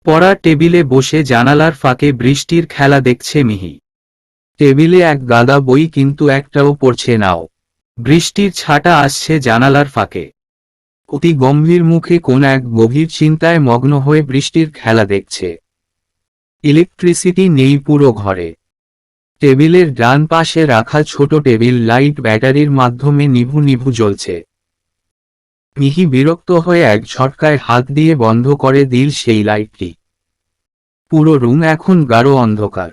পড়া টেবিলে বসে জানালার ফাঁকে বৃষ্টির খেলা দেখছে মিহি। টেবিলে এক গাদা বই, কিন্তু একটাও পড়ছে নাও। বৃষ্টির ছাঁটা আসছে জানালার ফাঁকে। অতি গম্ভীর মুখে কোন এক গভীর চিন্তায় মগ্ন হয়ে বৃষ্টির খেলা দেখছে। ইলেকট্রিসিটি নেই পুরো ঘরে। টেবিলের ডান পাশে রাখা ছোট টেবিল লাইট ব্যাটারির মাধ্যমে নিভু নিভু জ্বলছে। মিহি বিরক্ত হয়ে এক ঝটকায় হাত দিয়ে বন্ধ করে দিল সেই লাইটটি। পুরো রুম এখন গাঢ় অন্ধকার।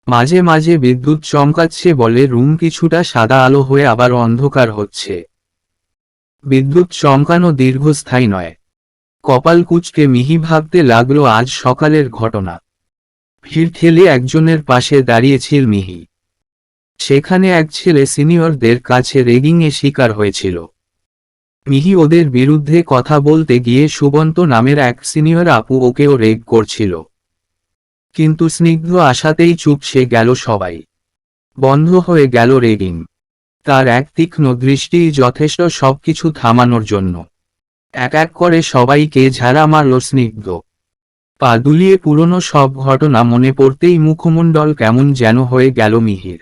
মাঝে মাঝে বিদ্যুৎ চমকাচ্ছে বলে রুম কিছুটা সাদা আলো হয়ে আবার অন্ধকার হচ্ছে। বিদ্যুৎ চমকানো দীর্ঘস্থায়ী নয়। কপাল কুঁচকে মিহি ভাবতে লাগলো আজ সকালের ঘটনা। ভিড় ঠেলে একজনের পাশে দাঁড়িয়েছিল মিহি। সেখানে এক ছেলে সিনিয়রদের কাছে রেগিংয়ে শিকার হয়েছিল। মিহি ওদের বিরুদ্ধে কথা বলতে গিয়ে সুবন্ত নামের এক সিনিয়র আপু ওকেও রেগ করছিল। কিন্তু স্নিগ্ধ আশাতেই চুপসে গেল সবাই। বন্ধ হয়ে গেল রেগিং। তার এক তীক্ষ্ণ দৃষ্টিই যথেষ্ট সবকিছু থামানোর জন্য। এক এক করে সবাইকে ঝাড়া মারল স্নিগ্ধ। পা দুলিয়ে পুরনো সব ঘটনা মনে পড়তেই মুখমণ্ডল কেমন যেন হয়ে গেল মিহির।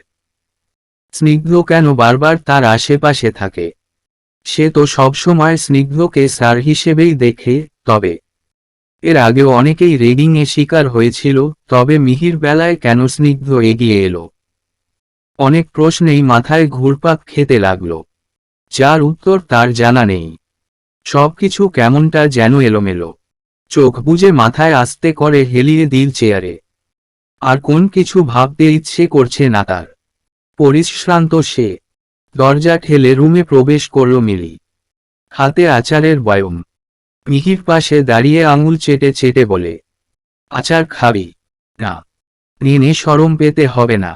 স্নিগ্ধ কেন বারবার তার আশেপাশে থাকে? সে তো সবসময় স্নিগ্ধকে স্যার হিসেবেই দেখে। তবে এর আগেও অনেকেই রেগিংয়ে শিকার হয়েছিল, তবে মিহির বেলায় কেন স্নিগ্ধ এগিয়ে এলো? অনেক প্রশ্নেই মাথায় ঘুরপাক খেতে লাগল, যার উত্তর তার জানা নেই। সবকিছু কেমনটা যেন এলোমেলো। চোখ বুজে মাথায় আস্তে করে হেলিয়ে দিল চেয়ারে। আর কোন কিছু ভাবতে ইচ্ছে করছে না তার। পরিশ্রান্ত সে দরজা ঠেলে রুমে প্রবেশ করল মিলি। হাতে আচারের বয়ম। মিহির পাশে দাঁড়িয়ে আঙুল চেটে চেটে বলে, আচার খাবি? না, নিনে শরম পেতে হবে না।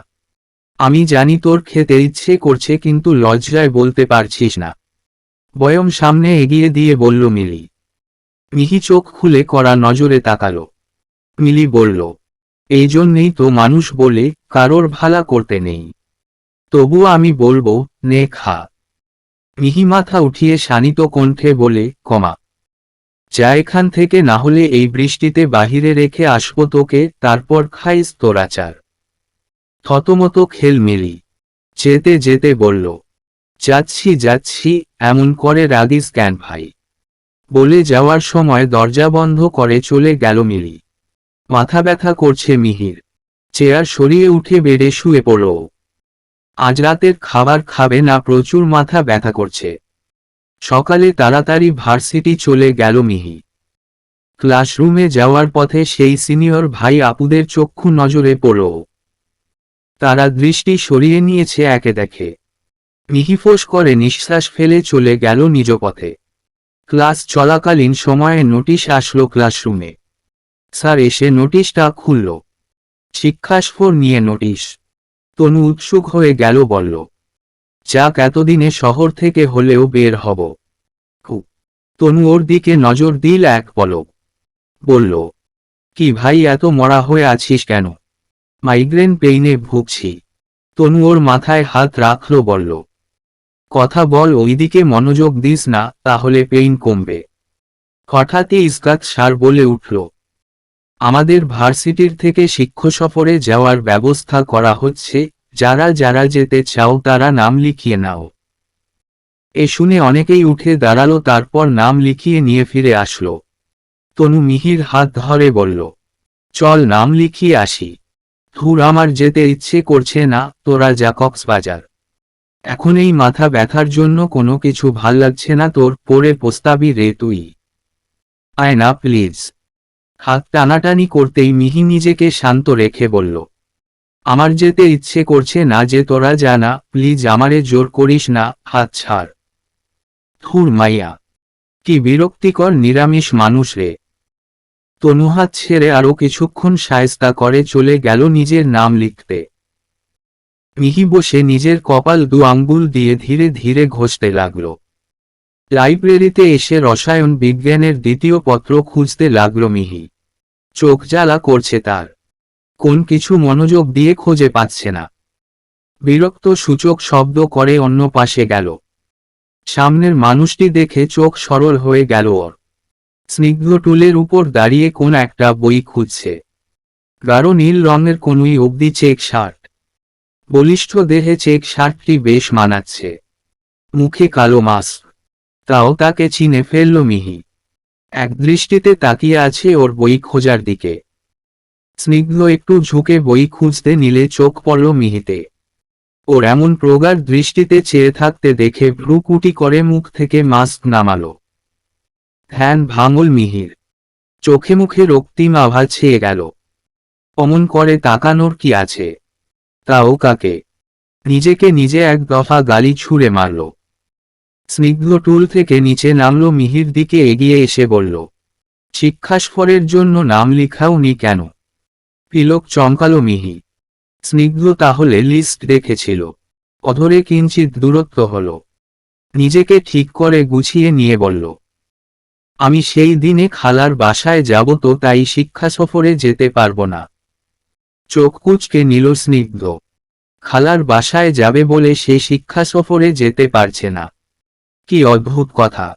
আমি জানি তোর খেতে ইচ্ছে করছে, কিন্তু লজ্জায় বলতে পারছিস না। বয়ম সামনে এগিয়ে দিয়ে বলল মিলি। মিহি চোখ খুলে কড়া নজরে তাকালো। মিলি বলল, এই জন্যেই তো মানুষ বলে কারোর ভালা করতে নেই। তবু আমি বলবো, নে খা। মিহি মাথা উঠিয়ে শানিত কণ্ঠে বলে, কমা যা এখান থেকে, না হলে এই বৃষ্টিতে বাহিরে রেখে আসবো তোকে, তারপর খাইস তোর আচার। থতমত খেল মিলি। যেতে যেতে বলল, যাচ্ছি যাচ্ছি, এমন করে রাগিস কেন ভাই? বলে যাওয়ার সময় দরজা বন্ধ করে চলে গেল মিলি। মাথা ব্যথা করছে মিহির। চেয়ার সরিয়ে উঠে বেডে শুয়ে পড়ল। আজ রাতের খাবার খাবে না, প্রচুর মাথা ব্যথা করছে। সকালে তাড়াতাড়ি ভার্সিটি চলে গেল মিহি। ক্লাসরুমে যাওয়ার পথে সেই সিনিয়র ভাই আপুদের চক্ষু নজরে পড়ল। তারা দৃষ্টি সরিয়ে নিয়েছে একে দেখে। মিহি ফোঁস করে নিঃশ্বাস ফেলে চলে গেল নিজ পথে। ক্লাস চলাকালীন সময়ে নোটিশ আসলো ক্লাসরুমে। স্যার এসে নোটিশটা খুলল। শিক্ষাসফর নিয়ে নোটিশ। তনু উৎসুক হয়ে গেল, বলল, যাক, এতদিনে শহর থেকে হলেও বের হব। তনু ওর দিকে নজর দিল এক পলক। বলল, কি ভাই, এত মরা হয়ে আছিস কেন? মাইগ্রেন পেইনে ভুগছি। তনু ওর মাথায় হাত রাখল, বলল, কথা বল, ওইদিকে মনোযোগ দিস না, তাহলে পেইন কমবে। হঠাৎই ইসকাত সার বলে উঠল, আমাদের ভার্সিটির থেকে শিক্ষা সফরে যাওয়ার ব্যবস্থা করা হচ্ছে, যারা যারা যেতে চাও তারা নাম লিখিয়ে নাও। এ শুনে অনেকেই উঠে দাঁড়ালো, তারপর নাম লিখিয়ে নিয়ে ফিরে আসলো। তনু মিহির হাত ধরে বলল, চল নাম লিখিয়ে আসি। ধুর, আমার যেতে ইচ্ছে করছে না, তোরা যা কক্সবাজার। এখন এই মাথা ব্যথার জন্য কোনো কিছু ভাল লাগছে না তোর, পরে পস্তাবি রে তুই। আয় না প্লিজ। হাত টানাটানি করতেই মিহি নিজেকে শান্ত রেখে বলল, আমার যেতে ইচ্ছে করছে না যে, তোরা জানা, প্লিজ আমারে জোর করিস না, হাত ছাড়। ধুর মাইয়া, কি বিরক্তিকর নিরামিষ মানুষ রে। তনু হাত ছেড়ে আরো কিছুক্ষণ শায়েস্তা করে চলে গেল নিজের নাম লিখতে। মিহি বসে নিজের কপাল দু আঙ্গুল দিয়ে ধীরে ধীরে ঘষতে লাগল। লাইব্রেরিতে এসে রসায়ন বিজ্ঞানের দ্বিতীয় পত্র খুঁজতে লাগল মিহি। চোখ জ্বালা করছে তার। কোন কিছু মনোযোগ দিয়ে খুঁজে পাচ্ছে না। বিরক্ত সূচক শব্দ করে অন্য পাশে গেল। সামনের মানুষটি দেখে চোখ সরল হয়ে গেল ওর। স্নিগ্ধ টুলের উপর দাঁড়িয়ে কোন একটা বই খুঁজছে। গাঢ় নীল রঙের কোনুই অবধি চেক শার্ট। বলিষ্ঠ দেহে চেক শার্টটি বেশ মানাচ্ছে। মুখে কালো মাস্ক। তাও তাকে চিনে ফেলল মিহি। এক দৃষ্টিতে তাকিয়ে আছে ওর বই খোঁজার দিকে। স্নিগ্ধ একটু ঝুঁকে বই খুঁজতে নিলে চোখ পড়ল মিহিতে। ওর এমন প্রগাঢ় দৃষ্টিতে চেয়ে থাকতে দেখে ভ্রুকুটি করে মুখ থেকে মাস্ক নামালো। ধ্যান ভাঙল মিহির। চোখে মুখে রক্তিম আভা ছেয়ে গেল। অমন করে তাকানোর কি আছে? তাও কাকে? নিজেকে নিজে এক দফা গালি ছুঁড়ে মারল। স্নিগ্ধ টুল থেকে নিচে নামল, মিহির দিকে এগিয়ে এসে বলল, শিক্ষাসফরের জন্য নাম লিখাওনি কেন? তিলক চমকালো মিহি। স্নিগ্ধ তাহলে লিস্ট দেখেছিল। অধরে কিঞ্চিত দূরত্ব হল। নিজেকে ঠিক করে গুছিয়ে নিয়ে বলল, আমি সেই দিনে খালার বাসায় যাব তো, তাই শিক্ষা সফরে যেতে পারব না। চোখ কুঁচকে নিল স্নিগ্ধ। খালার বাসায় যাবে বলে সে শিক্ষা সফরে যেতে পারছে না? কি অদ্ভুত কথা!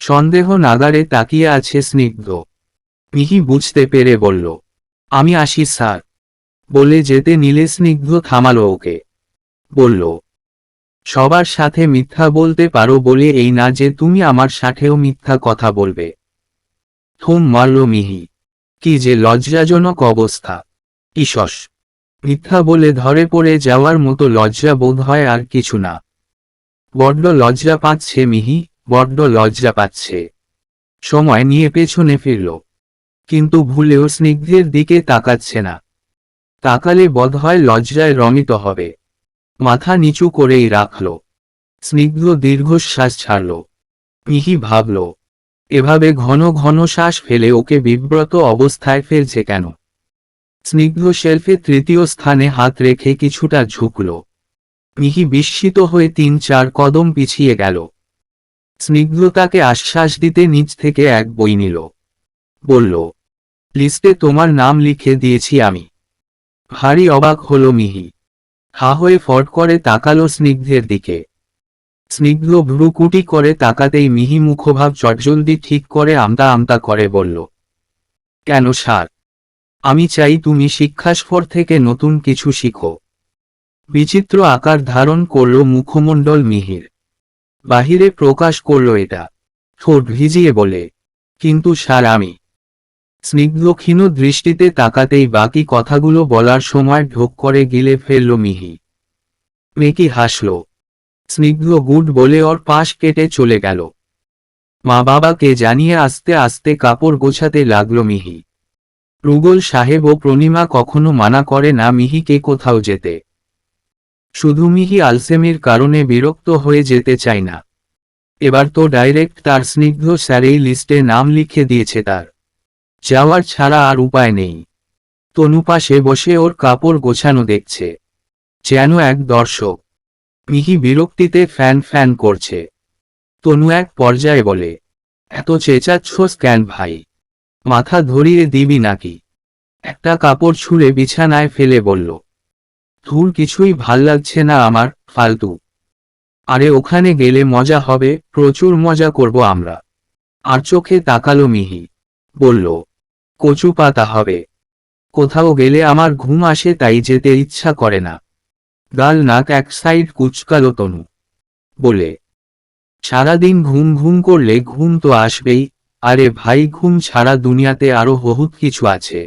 সন্দেহ নাগারে তাকিয়ে আছে স্নিগ্ধ। মিহি বুঝতে পেরে বলল, আমি আসি স্যার। বলে যেতে নিলে স্নিগ্ধ থামালো ওকে। বলল, সবার সাথে মিথ্যা বলতে পারো বলে এই না যে তুমি আমার সাথেও মিথ্যা কথা বলবে। থুম মারল মিহি। কি যে লজ্জাজনক অবস্থা! ইসস! মিথ্যা বলে ধরে পড়ে যাওয়ার মতো লজ্জা বোধ হয় আর কিছু না। বড্ড লজ্জা পাচ্ছে মিহি, বড্ড লজ্জা পাচ্ছে। সময় নিয়ে পেছনে ফিরল। কিন্তু ভুলেও স্নিগ্ধের দিকে তাকাচ্ছে না। তাকালে বোধহয় লজ্জায় রমিত হবে। মাথা নিচু করেই রাখল। স্নিগ্ধ দীর্ঘশ্বাস ছাড়ল। মিহি ভাবল, এভাবে ঘন ঘন শ্বাস ফেলে ওকে বিব্রত অবস্থায় ফেলছে কেন? স্নিগ্ধ শেলফে তৃতীয় স্থানে হাত রেখে কিছুটা ঝুঁকল। মিহি বিস্মিত হয়ে ৩-৪ কদম পিছিয়ে গেল। স্নিগ্ধ তাকে আশ্বাস দিতে নিজ থেকে এক বই নিল। বলল, লিস্টে তোমার নাম লিখে দিয়েছি আমি। ভারী অবাক হল মিহি। হা হয়ে ফট করে তাকালো স্নিগ্ধের দিকে। স্নিগ্ধ ভ্রুকুটি করে তাকাতেই মিহি মুখভাব চটজলদি ঠিক করে আমতা আমতা করে বলল, কেন স্যার? আমি চাই তুমি শিক্ষাসফর থেকে নতুন কিছু শিখো। বিচিত্র আকার ধারণ করল মুখমণ্ডল মিহির। বাহিরে প্রকাশ করল এটা। ঠোঁট ভিজিয়ে বলে, কিন্তু স্যার আমি। স্নিগ্ধ ক্ষীণ দৃষ্টিতে তাকাতেই বাকি কথাগুলো বলার সময় ঢোক করে গিলে ফেলল মিহি। মেকি হাসল। স্নিগ্ধ গুড বলে ওর পাশ কেটে চলে গেল। মা বাবাকে জানিয়ে আস্তে আস্তে কাপড় গোছাতে লাগল মিহি। রুগল সাহেব ও প্রণিমা কখনো মানা করে না মিহিকে কোথাও যেতে। শুধু মিহি আলসেমির কারণে বিরক্ত হয়ে যেতে চায় না। এবার তো ডাইরেক্ট তার স্নিগ্ধ স্যারেই লিস্টে নাম লিখে দিয়েছে তার। যাওয়ার ছাড়া আর উপায় নেই। তনু পাশে বসে ওর কাপড় গোছানো দেখছে, যেন এক দর্শক। মিহি বিরক্তিতে ফ্যান ফ্যান করছে। তনু এক পর্যায়ে বলে, এত চেঁচাচ্ছস কেন ভাই? মাথা ধরিয়ে দিবি নাকি? একটা কাপড় ছুঁড়ে বিছানায় ফেলে বলল, ধুর, কিছুই ভাল লাগছে না আমার, ফালতু। আরে ওখানে গেলে মজা হবে, প্রচুর মজা করব আমরা। আর চোখে তাকালো মিহি। বলল, কচু পাতা হবে। কোথাও গেলে আমার ঘুম আসে, তাই যেতে ইচ্ছা করে না। গাল নাক এক সাইড কুচকালো তনু। বলে, সারাদিন ঘুম ঘুম করলে ঘুম তো আসবেই। আরে ভাই, ঘুম ছাড়া দুনিয়াতে আরো বহুত কিছু আছে।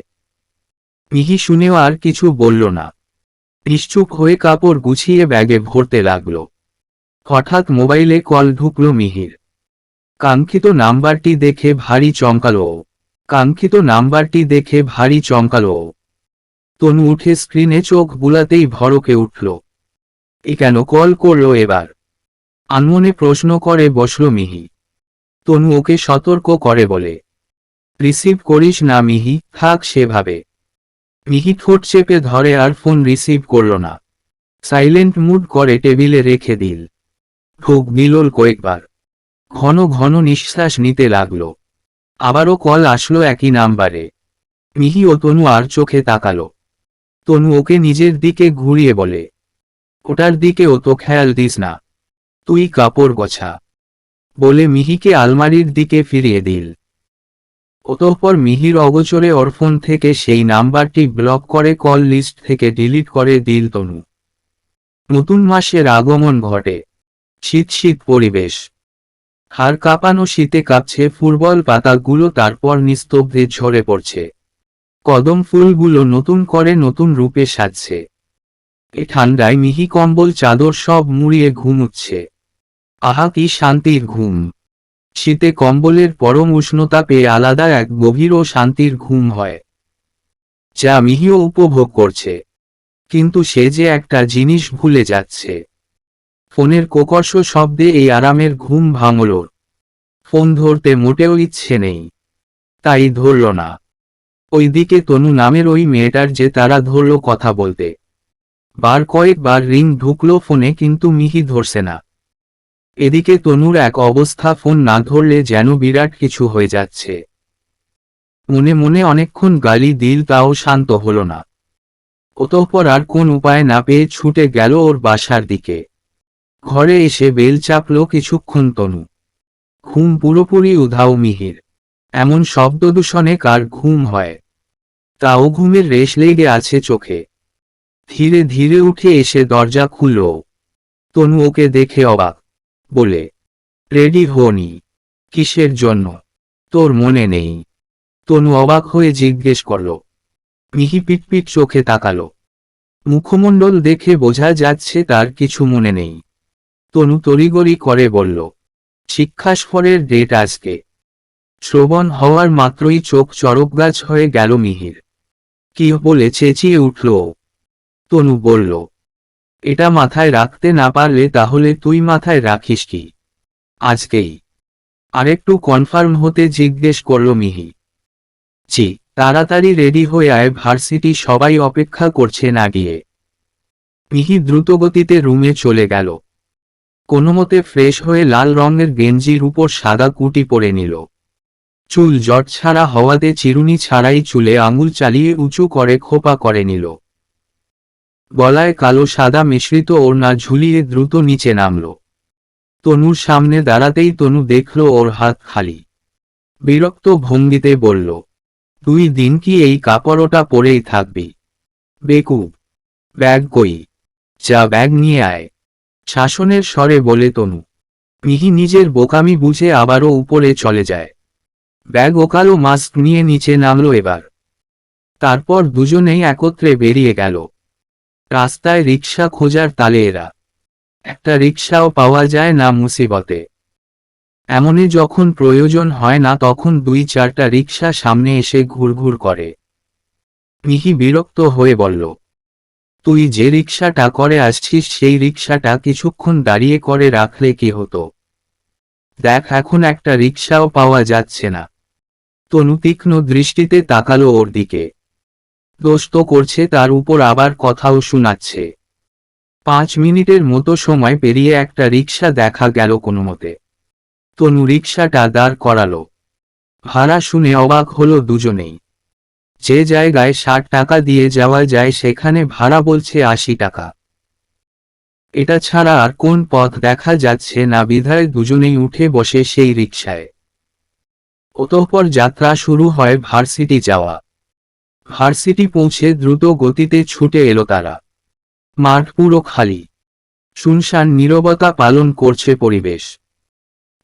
মিহি শুনেও আর কিছু বলল না। নিশ্চুপ হয়ে কাপড় গুছিয়ে ব্যাগে ভরতে লাগল। হঠাৎ মোবাইলে কল ঢুকল মিহির। কাঙ্ক্ষিত নাম্বারটি দেখে ভারী চমকালো। কাঙ্ক্ষিত নাম্বারটি দেখে ভারী চমকালো। তনু উঠে স্ক্রিনে চোখ বুলাতেই ভড়কে উঠল। এ কেন কল করল এবার? আনমনে প্রশ্ন করে বসল মিহি। তনু ওকে সতর্ক করে বলে, রিসিভ করিস না মিহি, থাক সেভাবে। মিহি ঠোঁট চেপে ধরে আর ফোন রিসিভ করল না। সাইলেন্ট মুড করে টেবিলে রেখে দিল। ঢোক গিলল কয়েকবার। ঘন ঘন নিঃশ্বাস নিতে লাগল। আবারও কল আসলো একই নাম্বারে। মিহি ও তনু আর চোখে তাকালো। তনু ওকে নিজের দিকে ঘুরিয়ে বলে, ওটার দিকে ও তো খেয়াল দিস না, তুই কাপড় গোছা। বলে মিহিকে আলমারির দিকে ফিরিয়ে দিল। অতঃপর মিহির অগোচরে ওর ফোন থেকে সেই নাম্বারটি ব্লক করে কল লিস্ট থেকে ডিলিট করে দিল তনু। নতুন মাসের আগমন ঘটে। শীত শীত পরিবেশ। হাড় কাঁপানো শীতে কাঁপছে ফুটবল পাতাগুলো, তারপর নিস্তব্ধে ঝরে পড়ছে। কদম ফুলগুলো নতুন করে নতুন রূপে সাজছে। এ ঠান্ডায় মিহি কম্বল চাদর সব মুড়িয়ে ঘুমুচ্ছে। আহা কি শান্তির ঘুম! শীতে কম্বলের পরম উষ্ণতা পেয়ে আলাদা এক গভীর ও শান্তির ঘুম হয়, যা মিহিও উপভোগ করছে। কিন্তু সে যে একটা জিনিস ভুলে যাচ্ছে। ফোনের কোকর্ষ শব্দে এই আরামের ঘুম ভাঙল। ফোন ধরতে মোটেও ইচ্ছে নেই, তাই ধরল না। ওইদিকে তনু নামের ওই মেয়েটার যে তারা ধরল কথা বলতে। কয়েকবার রিং ঢুকলো ফোনে, কিন্তু মিহি ধরছে না। এদিকে তনুর এক অবস্থা, ফোন না ধরলে যেন বিরাট কিছু হয়ে যাচ্ছে। মনে মনে অনেকক্ষণ গালি দিল, তাও শান্ত হল না। অতঃপর আর কোন উপায় না পেয়ে ছুটে গেল ওর বাসার দিকে। ঘরে এসে বেল চাপল কিছুক্ষণ তনু। ঘুম পুরোপুরি উধাও মিহির। এমন শব্দদূষণে কার ঘুম হয়? তাও ঘুমের রেশ লেগে আছে চোখে। ধীরে ধীরে উঠে এসে দরজা খুলল। তনু ওকে দেখে অবাক। বলে, রেডি হওনি? কিসের জন্য? তোর মনে নেই? তনু অবাক হয়ে জিজ্ঞেস করল। মিহি পিটপিট চোখে তাকালো। মুখমণ্ডল দেখে বোঝা যাচ্ছে তার কিছু মনে নেই। তনু তড়িগড়ি করে বলল, শিক্ষাসফরের ডেট আজকে। শ্রবণ হওয়ার মাত্রই চোখ চরকগাছ হয়ে গেল মিহির। কি বলে চেঁচিয়ে উঠল। তনু বলল, এটা মাথায় রাখতে না পারলে তাহলে তুই মাথায় রাখিস কি? আজকেই? আরেকটু কনফার্ম হতে জিজ্ঞেস করল মিহি। জি। তাড়াতাড়ি রেডি হয়ে আয়, ভার্সিটি সবাই অপেক্ষা করছে না গিয়ে। মিহি দ্রুতগতিতে রুমে চলে গেল। কোনোমতে ফ্রেশ হয়ে লাল রঙের গেঞ্জির উপর সাদা কুটি পরে নিল। চুল জট ছাড়া হওয়াতে চিরুনি ছাড়াই চুলে আঙুল চালিয়ে উঁচু করে খোপা করে নিল। গলায় কালো সাদা মিশ্রিত ওড়না ঝুলিয়ে দ্রুত নিচে নামল। তনুর সামনে দাঁড়াতেই তনু দেখল ওর হাত খালি। বিরক্ত ভঙ্গিতে বলল, 2 দিন কি এই কাপড়টা পরেই থাকবি? বেকুব! ব্যাগ কই? যা ব্যাগ নিয়ে আয়, শাসনের স্বরে বলে তনু। মিহি নিজের বোকামি বুঝে আবারও উপরে চলে যায়। ব্যাগ ও কালো মাস্ক নিয়ে নিচে নামল এবার। তারপর দুজনেই একত্রে বেরিয়ে গেল। রাস্তায় রিকশা খোঁজার তালে এরা। একটা রিকশাও পাওয়া যায় না মুসিবতে। এমনই যখন প্রয়োজন হয় না, তখন 2-4টা রিকশা সামনে এসে ঘুরঘুর করে। মিহি বিরক্ত হয়ে বলল, তুই যে রিকশাটা করে আসছিস সেই রিকশাটা কিছুক্ষণ দাঁড়িয়ে করে রাখলে কি হতো? দেখ, এখন একটা রিকশাও পাওয়া যাচ্ছে না। তনু তীক্ষ্ণ দৃষ্টিতে তাকালো ওর দিকে। দোষ তো করছে, তার উপর আবার কথাও শোনাচ্ছে। 5 মিনিটের মতো সময় পেরিয়ে একটা রিকশা দেখা গেল কোনোমতে। তনু রিকশাটা দাঁড় করালো। ভাড়া শুনে অবাক হলো দুজনেই। যে জায়গায় 60 টাকা দিয়ে যাওয়া যায় সেখানে ভাড়া বলছে 80 টাকা। এটা ছাড়া আর কোন পথ দেখা যাচ্ছে না, বিধায় দুজনেই উঠে বসে সেই রিকশায়। অতঃপর যাত্রা শুরু হয় ভার্সিটি যাওয়া। ভার্সিটি পৌঁছে দ্রুত গতিতে ছুটে এলো তারা। মাঠ পুরো খালি। শুনশান নীরবতা পালন করছে পরিবেশ।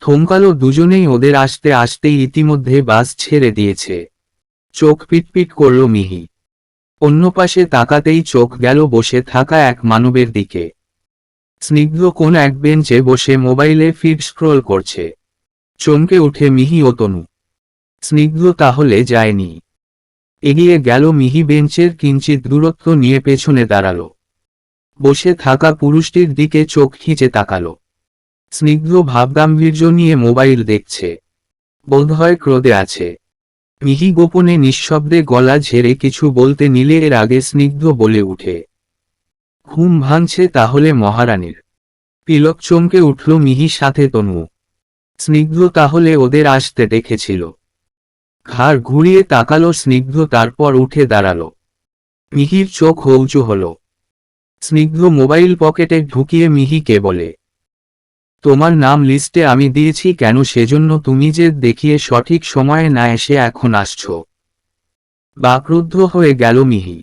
থমকালো দুজনেই ওদের আসতে আসতেই ইতিমধ্যে বাস ছেড়ে দিয়েছে। চোখ পিটপিট করল মিহি। অন্য পাশে তাকাতেই চোখ গেল বসে থাকা এক মানবের দিকে। স্নিগ্ধ কোন এক বেঞ্চে বসে মোবাইলে ফিড স্ক্রোল করছে। চমকে উঠে মিহি ও তনু। স্নিগ্ধ তাহলে যায়নি? এগিয়ে গেল মিহি, বেঞ্চের কিঞ্চিত দূরত্ব নিয়ে পেছনে দাঁড়াল। বসে থাকা পুরুষটির দিকে চোখ খিঁচে তাকাল। স্নিগ্ধ ভাবগাম্ভীর্য নিয়ে মোবাইল দেখছে। বোধহয় ক্রোধে আছে। মিহি গোপনে নিঃশব্দে গলা ঝেড়ে কিছু বলতে নিলে এর আগে স্নিগ্ধ বলে উঠে, ঘুম ভাঙছে তাহলে মহারানীর? তিলক চমকে উঠল মিহি, সাথে তনু। স্নিগ্ধ তাহলে ওদের আসতে দেখেছিল? ঘাড় ঘুরিয়ে তাকালো স্নিগ্ধ, তারপর উঠে দাঁড়াল। মিহির চোখ উঁচু হল। স্নিগ্ধ মোবাইল পকেটে ঢুকিয়ে মিহিকে বলে, তোমার নাম লিস্টে আমি দিয়েছি কেন, সেজন্য তুমি যে দেখিয়ে সঠিক সময়ে না এসে এখন আসছো। বাকরুদ্ধ হয়ে গেল মিহি।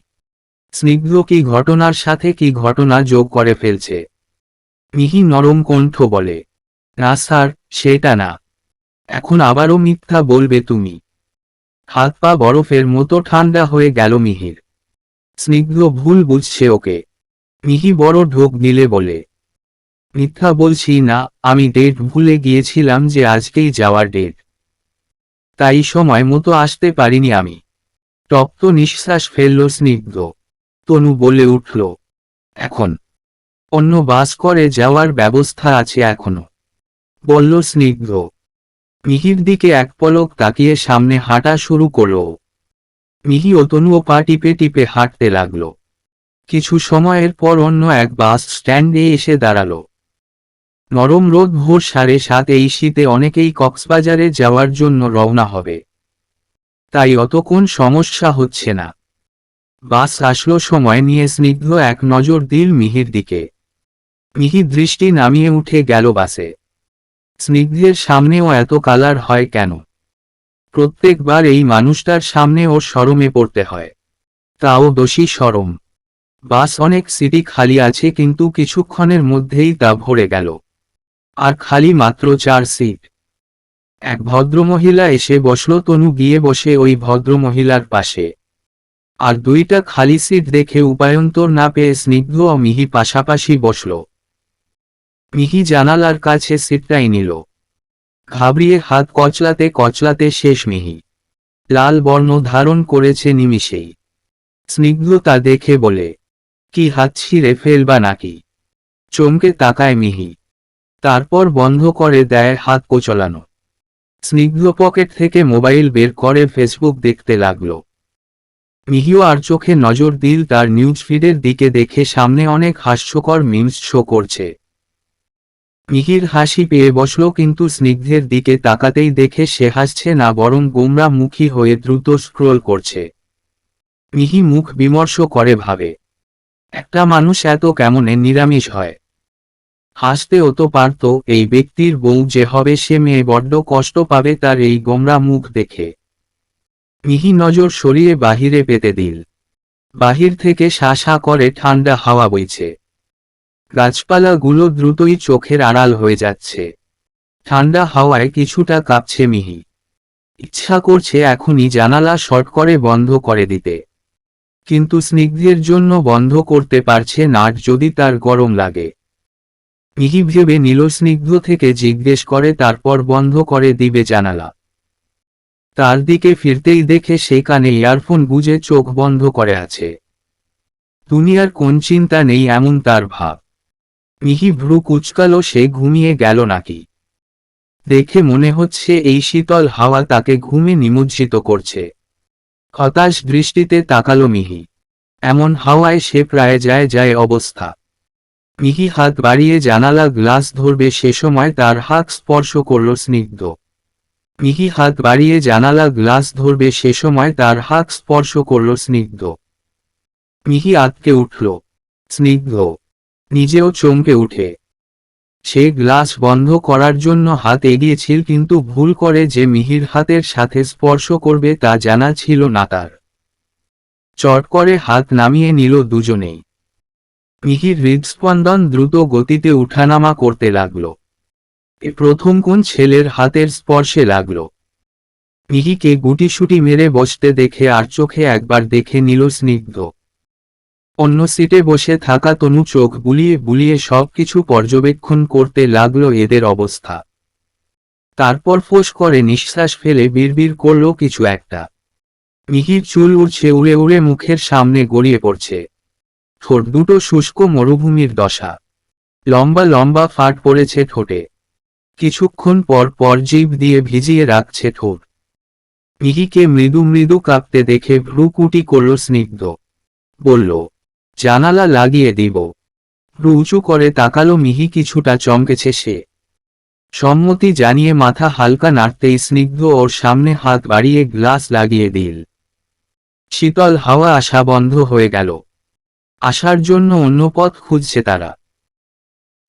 স্নিগ্ধ কি ঘটনার সাথে কি ঘটনা যোগ করে ফেলছে। মিহি নরম কণ্ঠ বলে, না স্যার, সেটা না। এখন আবারও মিথ্যা বলবে তুমি? হাত পা বরফের মতো ঠান্ডা হয়ে গেল মিহির। স্নিগ্ধ ভুল বুঝছে ওকে। মিহি বড় ঢোক গিলে বলে, মিথ্যা বলছি না, আমি ডেট ভুলে গিয়েছিলাম যে আজকেই যাওয়ার ডেট, তাই সময় মতো আসতে পারিনি আমি। তপ্ত নিঃশ্বাস ফেলল স্নিগ্ধ। তনু বলে উঠল, এখন অন্য বাস করে যাওয়ার ব্যবস্থা আছে এখনো, বলল স্নিগ্ধ। মিহির দিকে এক পলক তাকিয়ে সামনে হাঁটা শুরু করল। মিহি ও তনুও পা টিপে টিপে হাঁটতে লাগল। কিছু সময়ের পর অন্য এক বাস স্ট্যান্ডে এসে দাঁড়াল। নরম রোদ, ভোর 7:30, এই শীতে অনেকেই কক্সবাজারে যাওয়ার জন্য রওনা হবে, তাই অত কোন সমস্যা হচ্ছে না। বাস আসলো সময় নিয়ে। স্নিগ্ধ এক নজর দিল মিহির দিকে। মিহি দৃষ্টি নামিয়ে উঠে গেল বাসে। স্নিগ্ধের সামনেও এত কালার হয় কেন? প্রত্যেকবার এই মানুষটার সামনে ওর শরমে পড়তে হয়, তাও দোষী শরম। বাস অনেক সিটি খালি আছে, কিন্তু কিছুক্ষণের মধ্যেই তা ভরে গেল। আর খালি মাত্র 4 সিট। এক ভদ্রমহিলা এসে বসল। তনু গিয়ে বসে ওই ভদ্রমহিলার পাশে। আর 2টা খালি সিট দেখে উপায়ন্তর না পেয়ে স্নিগ্ধ ও মিহি পাশাপাশি বসল। মিহি জানালার কাছে সিটটাই নিল। ঘাবড়িয়ে হাত কচলাতে কচলাতে শেষ মিহি। লাল বর্ণ ধারণ করেছে নিমিষেই। স্নিগ্ধ তা দেখে বলে, কি হাত ছিঁড়ে ফেলবা নাকি? চমকে তাকায় মিহি। তারপর বন্ধ করে দেয় হাত কোচলানো। স্নিগ্ধ পকেট থেকে মোবাইল বের করে ফেসবুক দেখতে লাগল। মিহিও আর চোখে নজর দিল তার নিউজ ফিডের দিকে। দেখে সামনে অনেক হাস্যকর মিমস শো করছে। মিহির হাসি পেয়ে বসল, কিন্তু স্নিগ্ধের দিকে তাকাতেই দেখে সে হাসছে না, বরং গোমরা মুখী হয়ে দ্রুত স্ক্রোল করছে। মিহি মুখ বিমর্ষ করে ভাবে, একটা মানুষ এত কেমনে নিরামিষ হয়? হাসতেও তো পারত। এই ব্যক্তির বউ যে হবে সে মেয়ে বড্ড কষ্ট পাবে তার এই গোমরা মুখ দেখে। মিহি নজর সরিয়ে বাহিরে পেতে দিল। বাহির থেকে শা শা করে ঠান্ডা হাওয়া বইছে। গাছপালাগুলো দ্রুতই চোখের আড়াল হয়ে যাচ্ছে। ঠান্ডা হাওয়ায় কিছুটা কাঁপছে মিহি। ইচ্ছা করছে এখনই জানালা শর্ট করে বন্ধ করে দিতে, কিন্তু স্নিগ্ধের জন্য বন্ধ করতে পারছে না, যদি তার গরম লাগে। মিহি ভেবে নিল স্নিগ্ধ থেকে জিজ্ঞেস করে তারপর বন্ধ করে দিবে জানালা। তার দিকে ফিরতেই দেখে সে কানে ইয়ারফোন গুঁজে চোখ বন্ধ করে আছে। দুনিয়ার কোন চিন্তা নেই এমন তার ভাব। মিহি ভ্রু কুঁচকালো, সে ঘুমিয়ে গেল নাকি? দেখে মনে হচ্ছে এই শীতল হাওয়া তাকে ঘুমে নিমজ্জিত করছে। হতাশ দৃষ্টিতে তাকালো মিহি। এমন হাওয়ায় সে প্রায় যায় অবস্থা। মিহি হাত বাড়িয়ে জানালা গ্লাস ধরবে, সে সময় তার হাত স্পর্শ করল স্নিগ্ধ। মিহি হাত বাড়িয়ে জানালা গ্লাস ধরবে, সে সময় তার হাত স্পর্শ করল স্নিগ্ধ। মিহি আঁতকে উঠল। স্নিগ্ধ নিজেও চমকে উঠে। সে গ্লাস বন্ধ করার জন্য হাত এগিয়েছিল, কিন্তু ভুল করে যে মিহির হাতের সাথে স্পর্শ করবে তা জানা ছিল না তার। চট করে হাত নামিয়ে নিল দুজনেই। মিহির হৃদস্পন্দন দ্রুত গতিতে উঠানামা করতে লাগল। এ প্রথম কোন ছেলের হাতের স্পর্শে লাগল। মিহিকে গুটিসুটি মেরে বসতে দেখে আর চোখে একবার দেখে নিল স্নিগ্ধ। অন্য সিটে বসে থাকা তনু চোখ বুলিয়ে বুলিয়ে সবকিছু পর্যবেক্ষণ করতে লাগল এদের অবস্থা। তারপর ফোঁস করে নিঃশ্বাস ফেলে বিড়বিড় করল কিছু একটা। মিহির চুল উড়ছে, উড়ে উড়ে মুখের সামনে গড়িয়ে পড়ছে। ঠোঁট দুটো শুষ্ক মরুভূমির দশা। লম্বা লম্বা ফাট পড়েছে ঠোঁটে। কিছুক্ষণ পর পর জিভ দিয়ে ভিজিয়ে রাখছে ঠোঁট। মিহিকে মৃদু মৃদু কাঁপতে দেখে ভ্রু কুটি করল স্নিগ্ধ। বলল, জানালা লাগিয়ে দিব। ভ্রু উঁচু করে তাকালো মিহি, কিছুটা চমকেছে সে। সম্মতি জানিয়ে মাথা হালকা নাড়তেই স্নিগ্ধ ওর সামনে হাত বাড়িয়ে গ্লাস লাগিয়ে দিল। শীতল হাওয়া আসা বন্ধ হয়ে গেল। আসার জন্য অন্য পথ খুঁজছে তারা।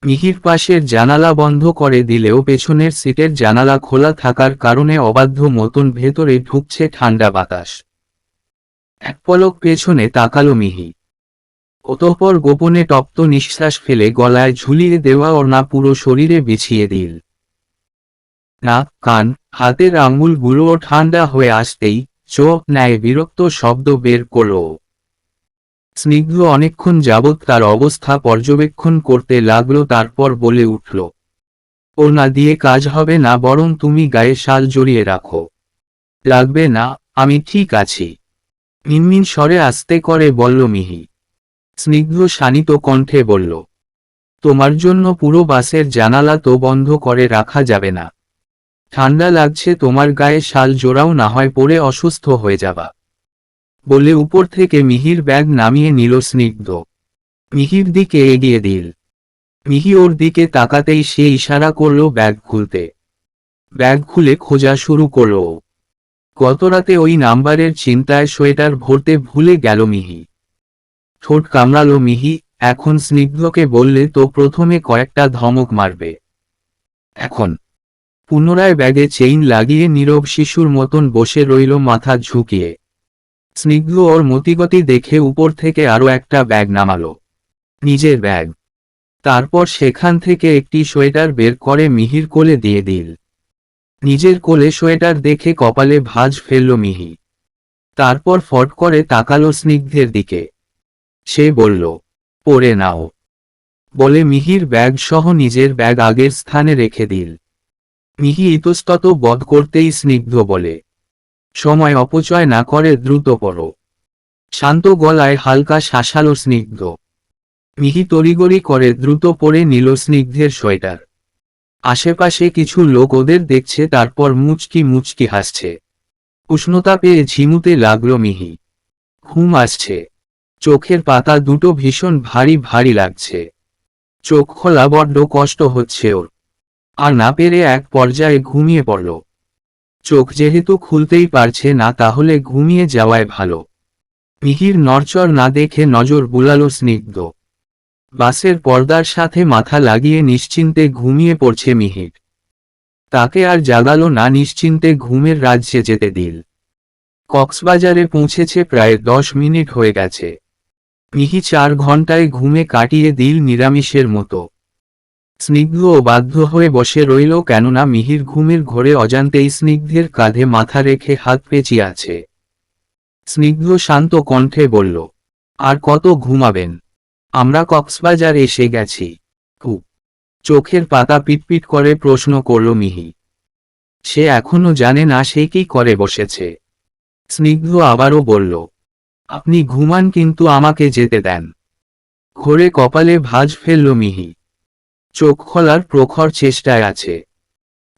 মিহির পাশের জানালা বন্ধ করে দিলেও পেছনের সিটের জানালা খোলা থাকার কারণে অবাধ্য মতন ভেতরে ঢুকছে ঠান্ডা বাতাস। এক পলক পেছনে তাকালো মিহি। অতঃপর গোপনে তপ্ত নিঃশ্বাস ফেলে গলায় ঝুলিয়ে দেওয়া ওড়না পুরো শরীরে বিছিয়ে দিল। নাক, কান, হাতের আঙুলগুলোও ঠান্ডা হয়ে আসতেই চোখ ন্যায় বিরক্ত শব্দ বের করল। স্নিগ্ধ অনেকক্ষণ যাবৎ তার অবস্থা পর্যবেক্ষণ করতে লাগলো, তারপর বলে উঠল, ওড়না দিয়ে কাজ হবে না, বরং তুমি গায়ে শাল জড়িয়ে রাখো। লাগবে না, আমি ঠিক আছি, মিনমিন স্বরে আস্তে করে বলল মিহি। স্নিগ্ধ শানিত কণ্ঠে বলল, তোমার জন্য পুরো বাসের জানালা তো বন্ধ করে রাখা যাবে না। ঠান্ডা লাগছে, তোমার গায়ে শাল জোড়াও না হয় পরে অসুস্থ হয়ে যাবা। বলে উপর থেকে মিহির ব্যাগ নামিয়ে নিল স্নিগ্ধ। মিহির দিকে এগিয়ে দিল। মিহি ওর দিকে তাকাতেই সে ইশারা করল ব্যাগ খুলতে। ব্যাগ খুলে খোঁজা শুরু করল। গতরাতে ওই নাম্বারের চিন্তায় সোয়েটার ভরতে ভুলে গেল মিহি। ঠোঁট কামড়ালো মিহি, এখন স্নিগ্ধকে বললে তো প্রথমে কয়েকটা ধমক মারবে। এখন পুনরায় ব্যাগে চেইন লাগিয়ে নীরব শিশুর মতন বসে রইল মাথা ঝুঁকিয়ে। স্নিগ্ধ ওর মতিগতি দেখে উপর থেকে আরো একটা ব্যাগ নামালো, নিজের ব্যাগ। তারপর সেখান থেকে একটি সোয়েটার বের করে মিহির কোলে দিয়ে দিল। নিজের কোলে সোয়েটার দেখে কপালে ভাঁজ ফেলল মিহি। তারপর ফট করে তাকালো স্নিগ্ধের দিকে। সে বলল, পরে নাও। বলে মিহির ব্যাগ সহ নিজের ব্যাগ আগের স্থানে রেখে দিল। মিহি ইতস্তত বোধ করতেই স্নিগ্ধ বলে, সময় অপচয় না করে দ্রুত পড়ো। শান্ত গলায় হালকা শাসালো স্নিগ্ধ। মিহি তড়িগড়ি করে দ্রুত পরে নিল স্নিগ্ধের সোয়েটার। আশেপাশে কিছু লোক ওদের দেখছে, তারপর মুচকি মুচকি হাসছে। উষ্ণতা পেয়ে ঝিমুতে লাগল মিহি। ঘুম আসছে। চোখের পাতা দুটো ভীষণ ভারী ভারী লাগছে। চোখ খোলা বড্ড কষ্ট হচ্ছে ওর। আর না পেরে এক পর্যায়ে ঘুমিয়ে পড়ল। চোখ যেহেতু খুলতেই পারছে না, তাহলে ঘুমিয়ে যাওয়াই ভালো। মিহির নড়চড় না দেখে নজর বুলালো স্নিগ্ধ। বাসের পর্দার সাথে মাথা লাগিয়ে নিশ্চিন্তে ঘুমিয়ে পড়ছে মিহির। তাকে আর জাগালো না, নিশ্চিন্তে ঘুমের রাজ্যে যেতে দিল। কক্সবাজারে পৌঁছেছে প্রায় 10 মিনিট হয়ে গেছে। মিহি 4 ঘন্টায় ঘুমে কাটিয়ে দিল নিরামিষের মতো। স্নিগ্ধও বাধ্য হয়ে বসে রইল, কেননা মিহির ঘুমের ঘোরে অজান্তেই স্নিগ্ধের কাঁধে মাথা রেখে হাত পেঁচিয়ে আছে। স্নিগ্ধ শান্ত কণ্ঠে বলল, আর কত ঘুমাবেন? আমরা কক্সবাজার এসে গেছি। চোখের পাতা পিটপিট করে প্রশ্ন করল মিহি। সে এখনো জানে না সে কি করে বসেছে। স্নিগ্ধ আবারও বলল, আপনি ঘুমান, কিন্তু আমাকে যেতে দেন। ঘোরে কপালে ভাঁজ ফেলল মিহি। চোখ খোলার প্রখর চেষ্টায় আছে।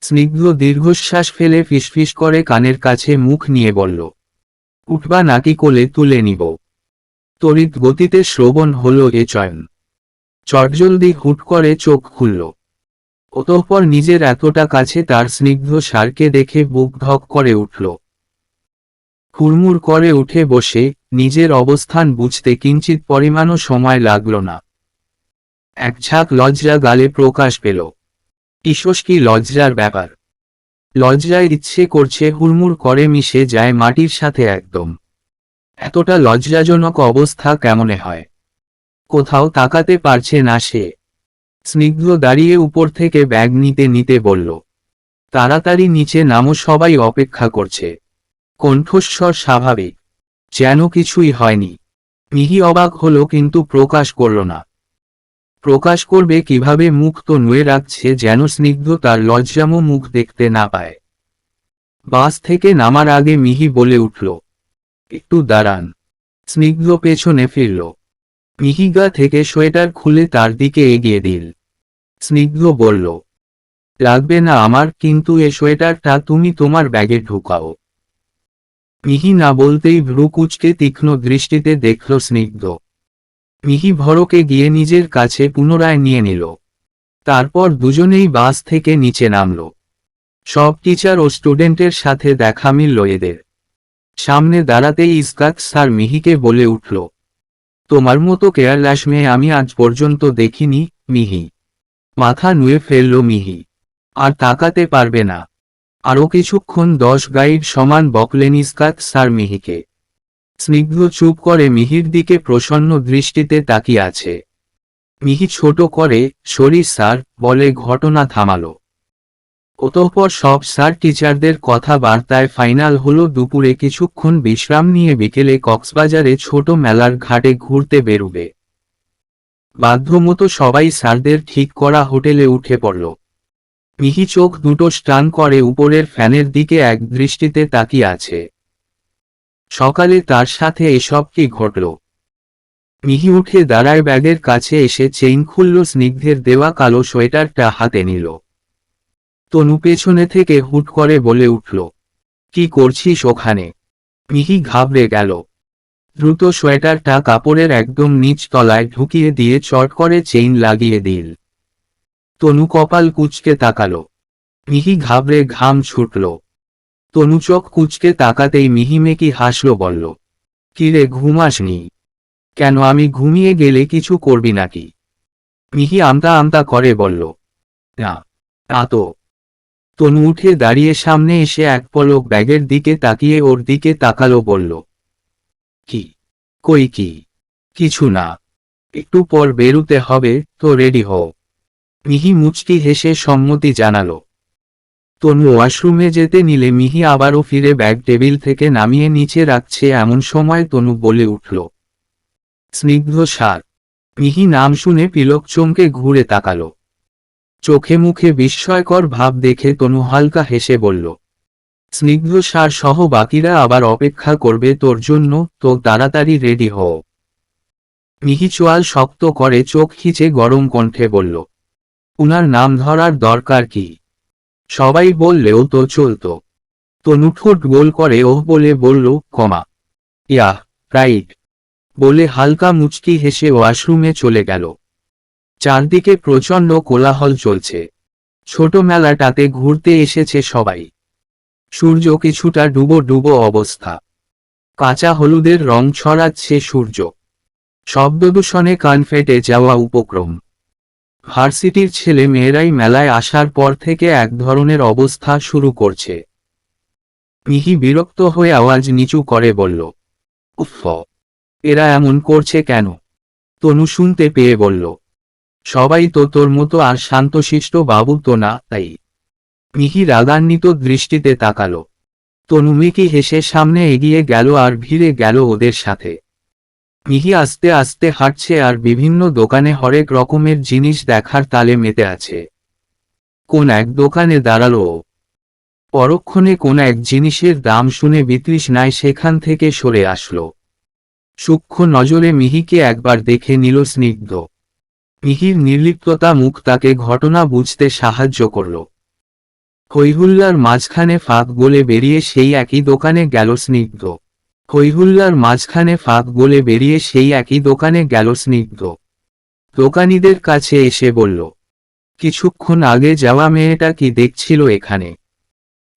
স্নিগ্ধ দীর্ঘশ্বাস ফেলে ফিসফিস করে কানের কাছে মুখ নিয়ে বলল, উঠবা নাকি কোলে তুলে নিব? তড়িৎ গতিতে শ্রবণ হল এ চয়ন। চটজলদি হুট করে চোখ খুলল। অতঃপর নিজের এতটা কাছে তার স্নিগ্ধ সারকে দেখে বুক ধক করে উঠল। হুড়মুড় করে উঠে বসে নিজের অবস্থান বুঝতে কিঞ্চিত পরিমাণও সময় লাগল না। এক ঝাঁক লজ্জা গালে প্রকাশ পেল। ইসস, কি লজ্জার ব্যাপার! লজ্জায় ইচ্ছে করছে হুড়মুড় করে মিশে যায় মাটির সাথে একদম। এতটা লজ্জাজনক অবস্থা কেমনে হয়? কোথাও তাকাতে পারছে না সে। স্নিগ্ধ দাঁড়িয়ে উপর থেকে ব্যাগ নিতে নিতে বলল, তাড়াতাড়ি নিচে নামো, সবাই অপেক্ষা করছে। কণ্ঠস্বর স্বাভাবিক, যেন কিছুই হয়নি। মিহি অবাক হলো, কিন্তু প্রকাশ করল না। প্রকাশ করবে কিভাবে? মুখ তো নুয়ে রাখছে, যেন স্নিগ্ধ তার লজ্জাময় মুখ দেখতে না পায়। বাস থেকে নামার আগে মিহি বলে উঠল, একটু দাঁড়ান। স্নিগ্ধ পেছনে ফিরল। মিহি গা থেকে সোয়েটার খুলে তার দিকে এগিয়ে দিল। স্নিগ্ধ বলল, লাগবে না আমার, কিন্তু এ সোয়েটারটা তুমি তোমার ব্যাগে ঢুকাও। মিহি না বলতেই ভ্রু কুঁচকে তীক্ষ্ণ দৃষ্টিতে দেখল স্নিগ্ধ। মিহি ভড়কে গিয়ে নিজের কাছে পুনরায় নিয়ে নিল। তারপর দুজনেই বাস থেকে নিচে নামল। সব টিচার ও স্টুডেন্টের সাথে দেখা মিলল এদের। সামনে দাঁড়াতেই ইসকাক স্যার মিহিকে বলে উঠল, তোমার মতো কেয়ারলেস মেয়ে আমি আজ পর্যন্ত দেখিনি, মিহি। মাথা নুয়ে ফেলল মিহি। আর তাকাতে পারবে না। আরও কিছুক্ষণ 10 গাইড সমান বকলেন ইসকাত স্যার মিহিকে। স্নিগ্ধ চুপ করে মিহির দিকে প্রসন্ন দৃষ্টিতে তাকিয়ে আছে। মিহি ছোট করে সরি স্যার বলে ঘটনা থামালো। অতঃপর সব স্যার টিচারদের কথাবার্তায় ফাইনাল হলো দুপুরে কিছুক্ষণ বিশ্রাম নিয়ে বিকেলে কক্সবাজারে ছোট মেলার ঘাটে ঘুরতে বেরুবে। বাধ্যমতো সবাই স্যারদের ঠিক করা হোটেলে উঠে পড়ল। মিহি চোখ দুটো স্টান করে উপরের ফ্যানের দিকে এক দৃষ্টিতে তাকিয়ে আছে। সকালে তার সাথে এসব কি ঘটল? মিহি উঠে দাঁড়ায়, ব্যাগের কাছে এসে চেইন খুলল, স্নিগ্ধের দেওয়া কালো সোয়েটারটা হাতে নিল। তনু পেছনে থেকে হুট করে বলে উঠল, কি করছিস ওখানে? মিহি ঘাবড়ে গেল। দ্রুত সোয়েটারটা কাপড়ের একদম নিচ তলায় ঢুকিয়ে দিয়ে চট করে চেইন লাগিয়ে দিল। তনু কপাল কুঁচকে তাকালো। মিহি ঘাবড়ে ঘাম ছুটল। তনু চোখ কুঁচকে তাকাতেই মিহি মেকি হাসল, বলল, কিরে ঘুমাসনি কেন? আমি ঘুমিয়ে গেলে কিছু করবি নাকি? মিহি আমতা আমতা করে বলল, না তা তো। তনু উঠে দাঁড়িয়ে সামনে এসে এক পলক ব্যাগের দিকে তাকিয়ে ওর দিকে তাকালো, বলল, কি? কই কি? কিছু না, একটু পর বেরুতে হবে তো, রেডি হও। মিহি মুচকি হেসে সম্মতি জানালো। তনু ওয়াশরুমে যেতে নিলে মিহি আবারও ফিরে ব্যাগ টেবিল থেকে নামিয়ে নিচে রাখছে। এমন সময় তনু বলে উঠল, স্নিগ্ধ স্যার। মিহি নাম শুনে পিলক চমকে ঘুরে তাকালো। চোখে মুখে বিস্ময়কর ভাব দেখে তনু হালকা হেসে বলল, স্নিগ্ধ স্যার সহ বাকিরা আবার অপেক্ষা করবে তোর জন্য, তো তাড়াতাড়ি রেডি হও। মিহি চোয়াল শক্ত করে চোখ খিচে গরম কণ্ঠে বলল, উনার নাম ধরার দরকার কি? সবাই বললেও তো চলতো। তনু ঠোঁট গোল করে ওহ বলে বলল, কমা ইয়া রাইট বলে হালকা মুচকি হেসে ওয়াশরুমে চলে গেল। চারদিকে প্রচণ্ড কোলাহল চলছে। ছোট মেলাটাতে ঘুরতে এসেছে সবাই। সূর্য কিছুটা ডুবো ডুবো অবস্থা। কাঁচা হলুদের রং ছড়াচ্ছে সূর্য। শব্দদূষণে কান ফেটে যাওয়া উপক্রম। ভার্সিটির ছেলে মেয়েরাই মেলায় আসার পর থেকে এক ধরনের অবস্থা শুরু করছে। মিহি বিরক্ত হয়ে আওয়াজ নিচু করে বলল, উফ, এরা এমন করছে কেন? তনু শুনতে পেয়ে বলল, সবাই তো তোর মতো আর শান্তশিষ্ট বাবু তো না, তাই। মিহি রাগান্বিত দৃষ্টিতে তাকালো। তনু মিকি হেসে সামনে এগিয়ে গেল আর ভিড়ে গেল ওদের সাথে। মিহি আস্তে আস্তে হাঁটছে আর বিভিন্ন দোকানে হরেক রকমের জিনিস দেখার তালে মেতে আছে। কোন এক দোকানে দাঁড়ালো ও। পরক্ষণে কোন এক জিনিসের দাম শুনে বিতৃষ্ণায় সেখান থেকে সরে আসলো। সূক্ষ্ম নজরে মিহিকে একবার দেখে নিল স্নিগ্ধ। মিহির নির্লিপ্ততা মুখ তাকে ঘটনা বুঝতে সাহায্য করল। হৈহুল্লার মাঝখানে ফাঁক গলে বেরিয়ে সেই একই দোকানে গেল স্নিগ্ধ। হৈহুল্লার মাঝখানে ফাঁক গলে বেরিয়ে সেই একই দোকানে গেল স্নিগ্ধ। দোকানিদের কাছে এসে বলল, কিছুক্ষণ আগে যাওয়া মেয়েটা কি দেখছিল এখানে?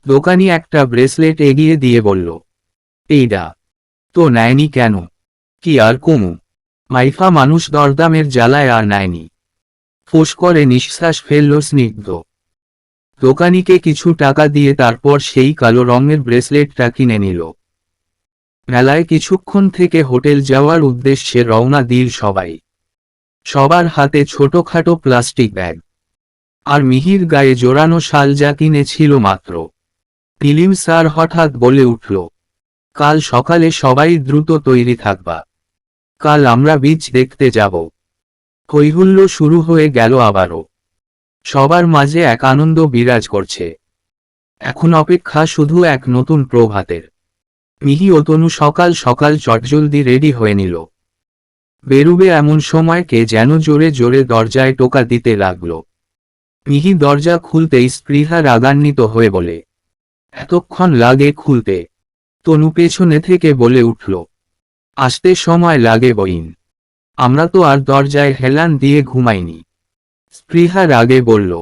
দোকানি একটা ব্রেসলেট এগিয়ে দিয়ে বলল, এইটা তো নেয়নি কেন? কি আর কমু? মাইফা মানুষ দরদামের জ্বালায় আর নেয়নি। ফোঁস করে নিঃশ্বাস ফেলল স্নিগ্ধ। দোকানিকে কিছু টাকা দিয়ে তারপর সেই কালো রঙের ব্রেসলেটটা কিনে নিল। মেলায় কিছুক্ষণ থেকে হোটেল যাওয়ার উদ্দেশ্যে রওনা দিল সবাই। সবার হাতে ছোটখাটো প্লাস্টিক ব্যাগ। আর মিহির গায়ে জোড়ানো শাল যা কিনেছিল মাত্র। নীলিম স্যার হঠাৎ বলে উঠল, কাল সকালে সবাই দ্রুত তৈরি থাকবা, কাল আমরা বীচ দেখতে যাব। হৈহুল্য শুরু হয়ে গেল আবারও। সবার মাঝে এক আনন্দ বিরাজ করছে। এখন অপেক্ষা শুধু এক নতুন প্রভাতের। মিহি ও তনু সকাল সকাল চটজলদি রেডি হয়ে নিল। বেরুবে এমন সময় কে যেন জোরে জোরে দরজায় টোকা দিতে লাগল। মিহি দরজা খুলতেই স্পৃহা রাগান্বিত হয়ে বলে, এতক্ষণ লাগে খুলতে? তনু পেছনে থেকে বলে উঠল, আসতে সময় লাগে বইন, আমরা তো আর দরজায় হেলান দিয়ে ঘুমাইনি। স্পৃহা রাগে বলল,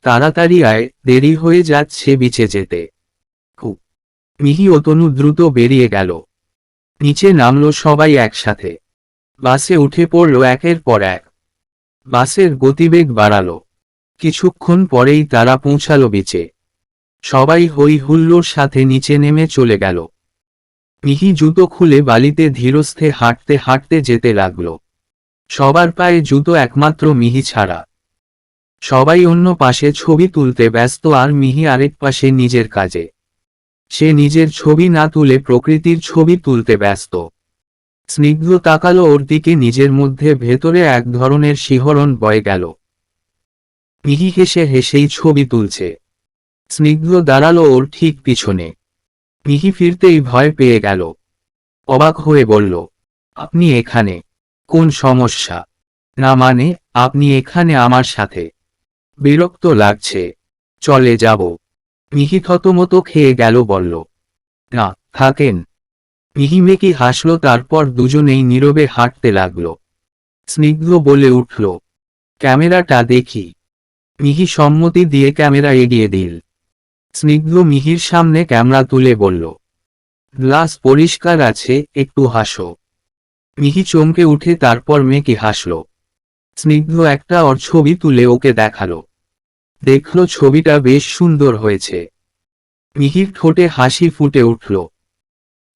তাড়াতাড়ি আয়, দেরি হয়ে যাচ্ছে বিচে যেতে। মিহি ও তনু দ্রুত বেরিয়ে গেল। নিচে নামলো সবাই একসাথে। বাসে উঠে পড়ল একের পর এক। বাসের গতিবেগ বাড়ালো। কিছুক্ষণ পরেই তারা পৌঁছালো বিচে। সবাই হই হুল্লোড় সাথে নিচে নেমে চলে গেল। মিহি জুতো খুলে বালিতে ধীরস্থে হাঁটতে হাঁটতে যেতে লাগল। সবার পায়ে জুতো একমাত্র মিহি ছাড়া। সবাই অন্য পাশে ছবি তুলতে ব্যস্ত আর মিহি আরেক পাশে নিজের কাজে। সে নিজের ছবি না তুলে প্রকৃতির ছবি তুলতে ব্যস্ত। স্নিগ্ধ তাকালো ওর দিকে, নিজের মধ্যে ভেতরে এক ধরনের শিহরণ বয়ে গেল। মিহি হেসে হেসেই ছবি তুলছে। স্নিগ্ধ দাঁড়ালো ওর ঠিক পিছনে। মিহি ফিরতেই ভয় পেয়ে গেল। অবাক হয়ে বলল, আপনি এখানে? কোন সমস্যা? না মানে, আপনি এখানে আমার সাথে? বিরক্ত লাগছে, চলে যাব। মিহি থতমত খেয়ে গেল, বলল, না, থাকেন। মিহি মেকি হাসল, তারপর দুজনেই নীরবে হাঁটতে লাগল। স্নিগ্ধ বলে উঠল, ক্যামেরাটা দেখি। মিহি সম্মতি দিয়ে ক্যামেরা এগিয়ে দিল। স্নিগ্ধ মিহির সামনে ক্যামেরা তুলে বলল, গ্লাস পরিষ্কার আছে, একটু হাসো। মিহি চমকে উঠে তারপর মেকি হাসল। স্নিগ্ধ একটা ওর ছবি তুলে ওকে দেখালো। দেখল ছবিটা বেশ সুন্দর হয়েছে। মিহির ঠোঁটে হাসি ফুটে উঠল।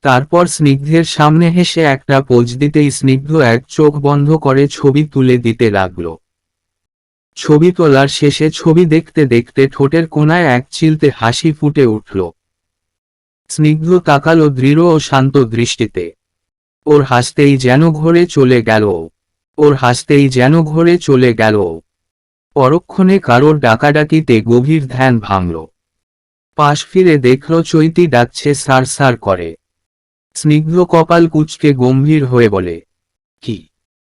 তারপর স্নিগ্ধের সামনে হেসে একটা পোজ দিতেই স্নিগ্ধ এক চোখ বন্ধ করে ছবি তুলে দিতে লাগল। ছবি তোলার শেষে ছবি দেখতে দেখতে ঠোঁটের কোণায় এক চিলতে হাসি ফুটে উঠল। স্নিগ্ধ তাকালো দৃঢ় ও শান্ত দৃষ্টিতে। ওর হাসতেই যেন ঘরে চলে গেল ও। ওর হাসতেই যেন ঘরে চলে গেল ও। পরক্ষণে কারোর ডাকাডাকিতে গভীর ধ্যান ভাঙল। পাশ ফিরে দেখল চৈতি ডাকছে সার সার করে। স্নিগ্ধ কপাল কুঁচকে গম্ভীর হয়ে বলে, কি,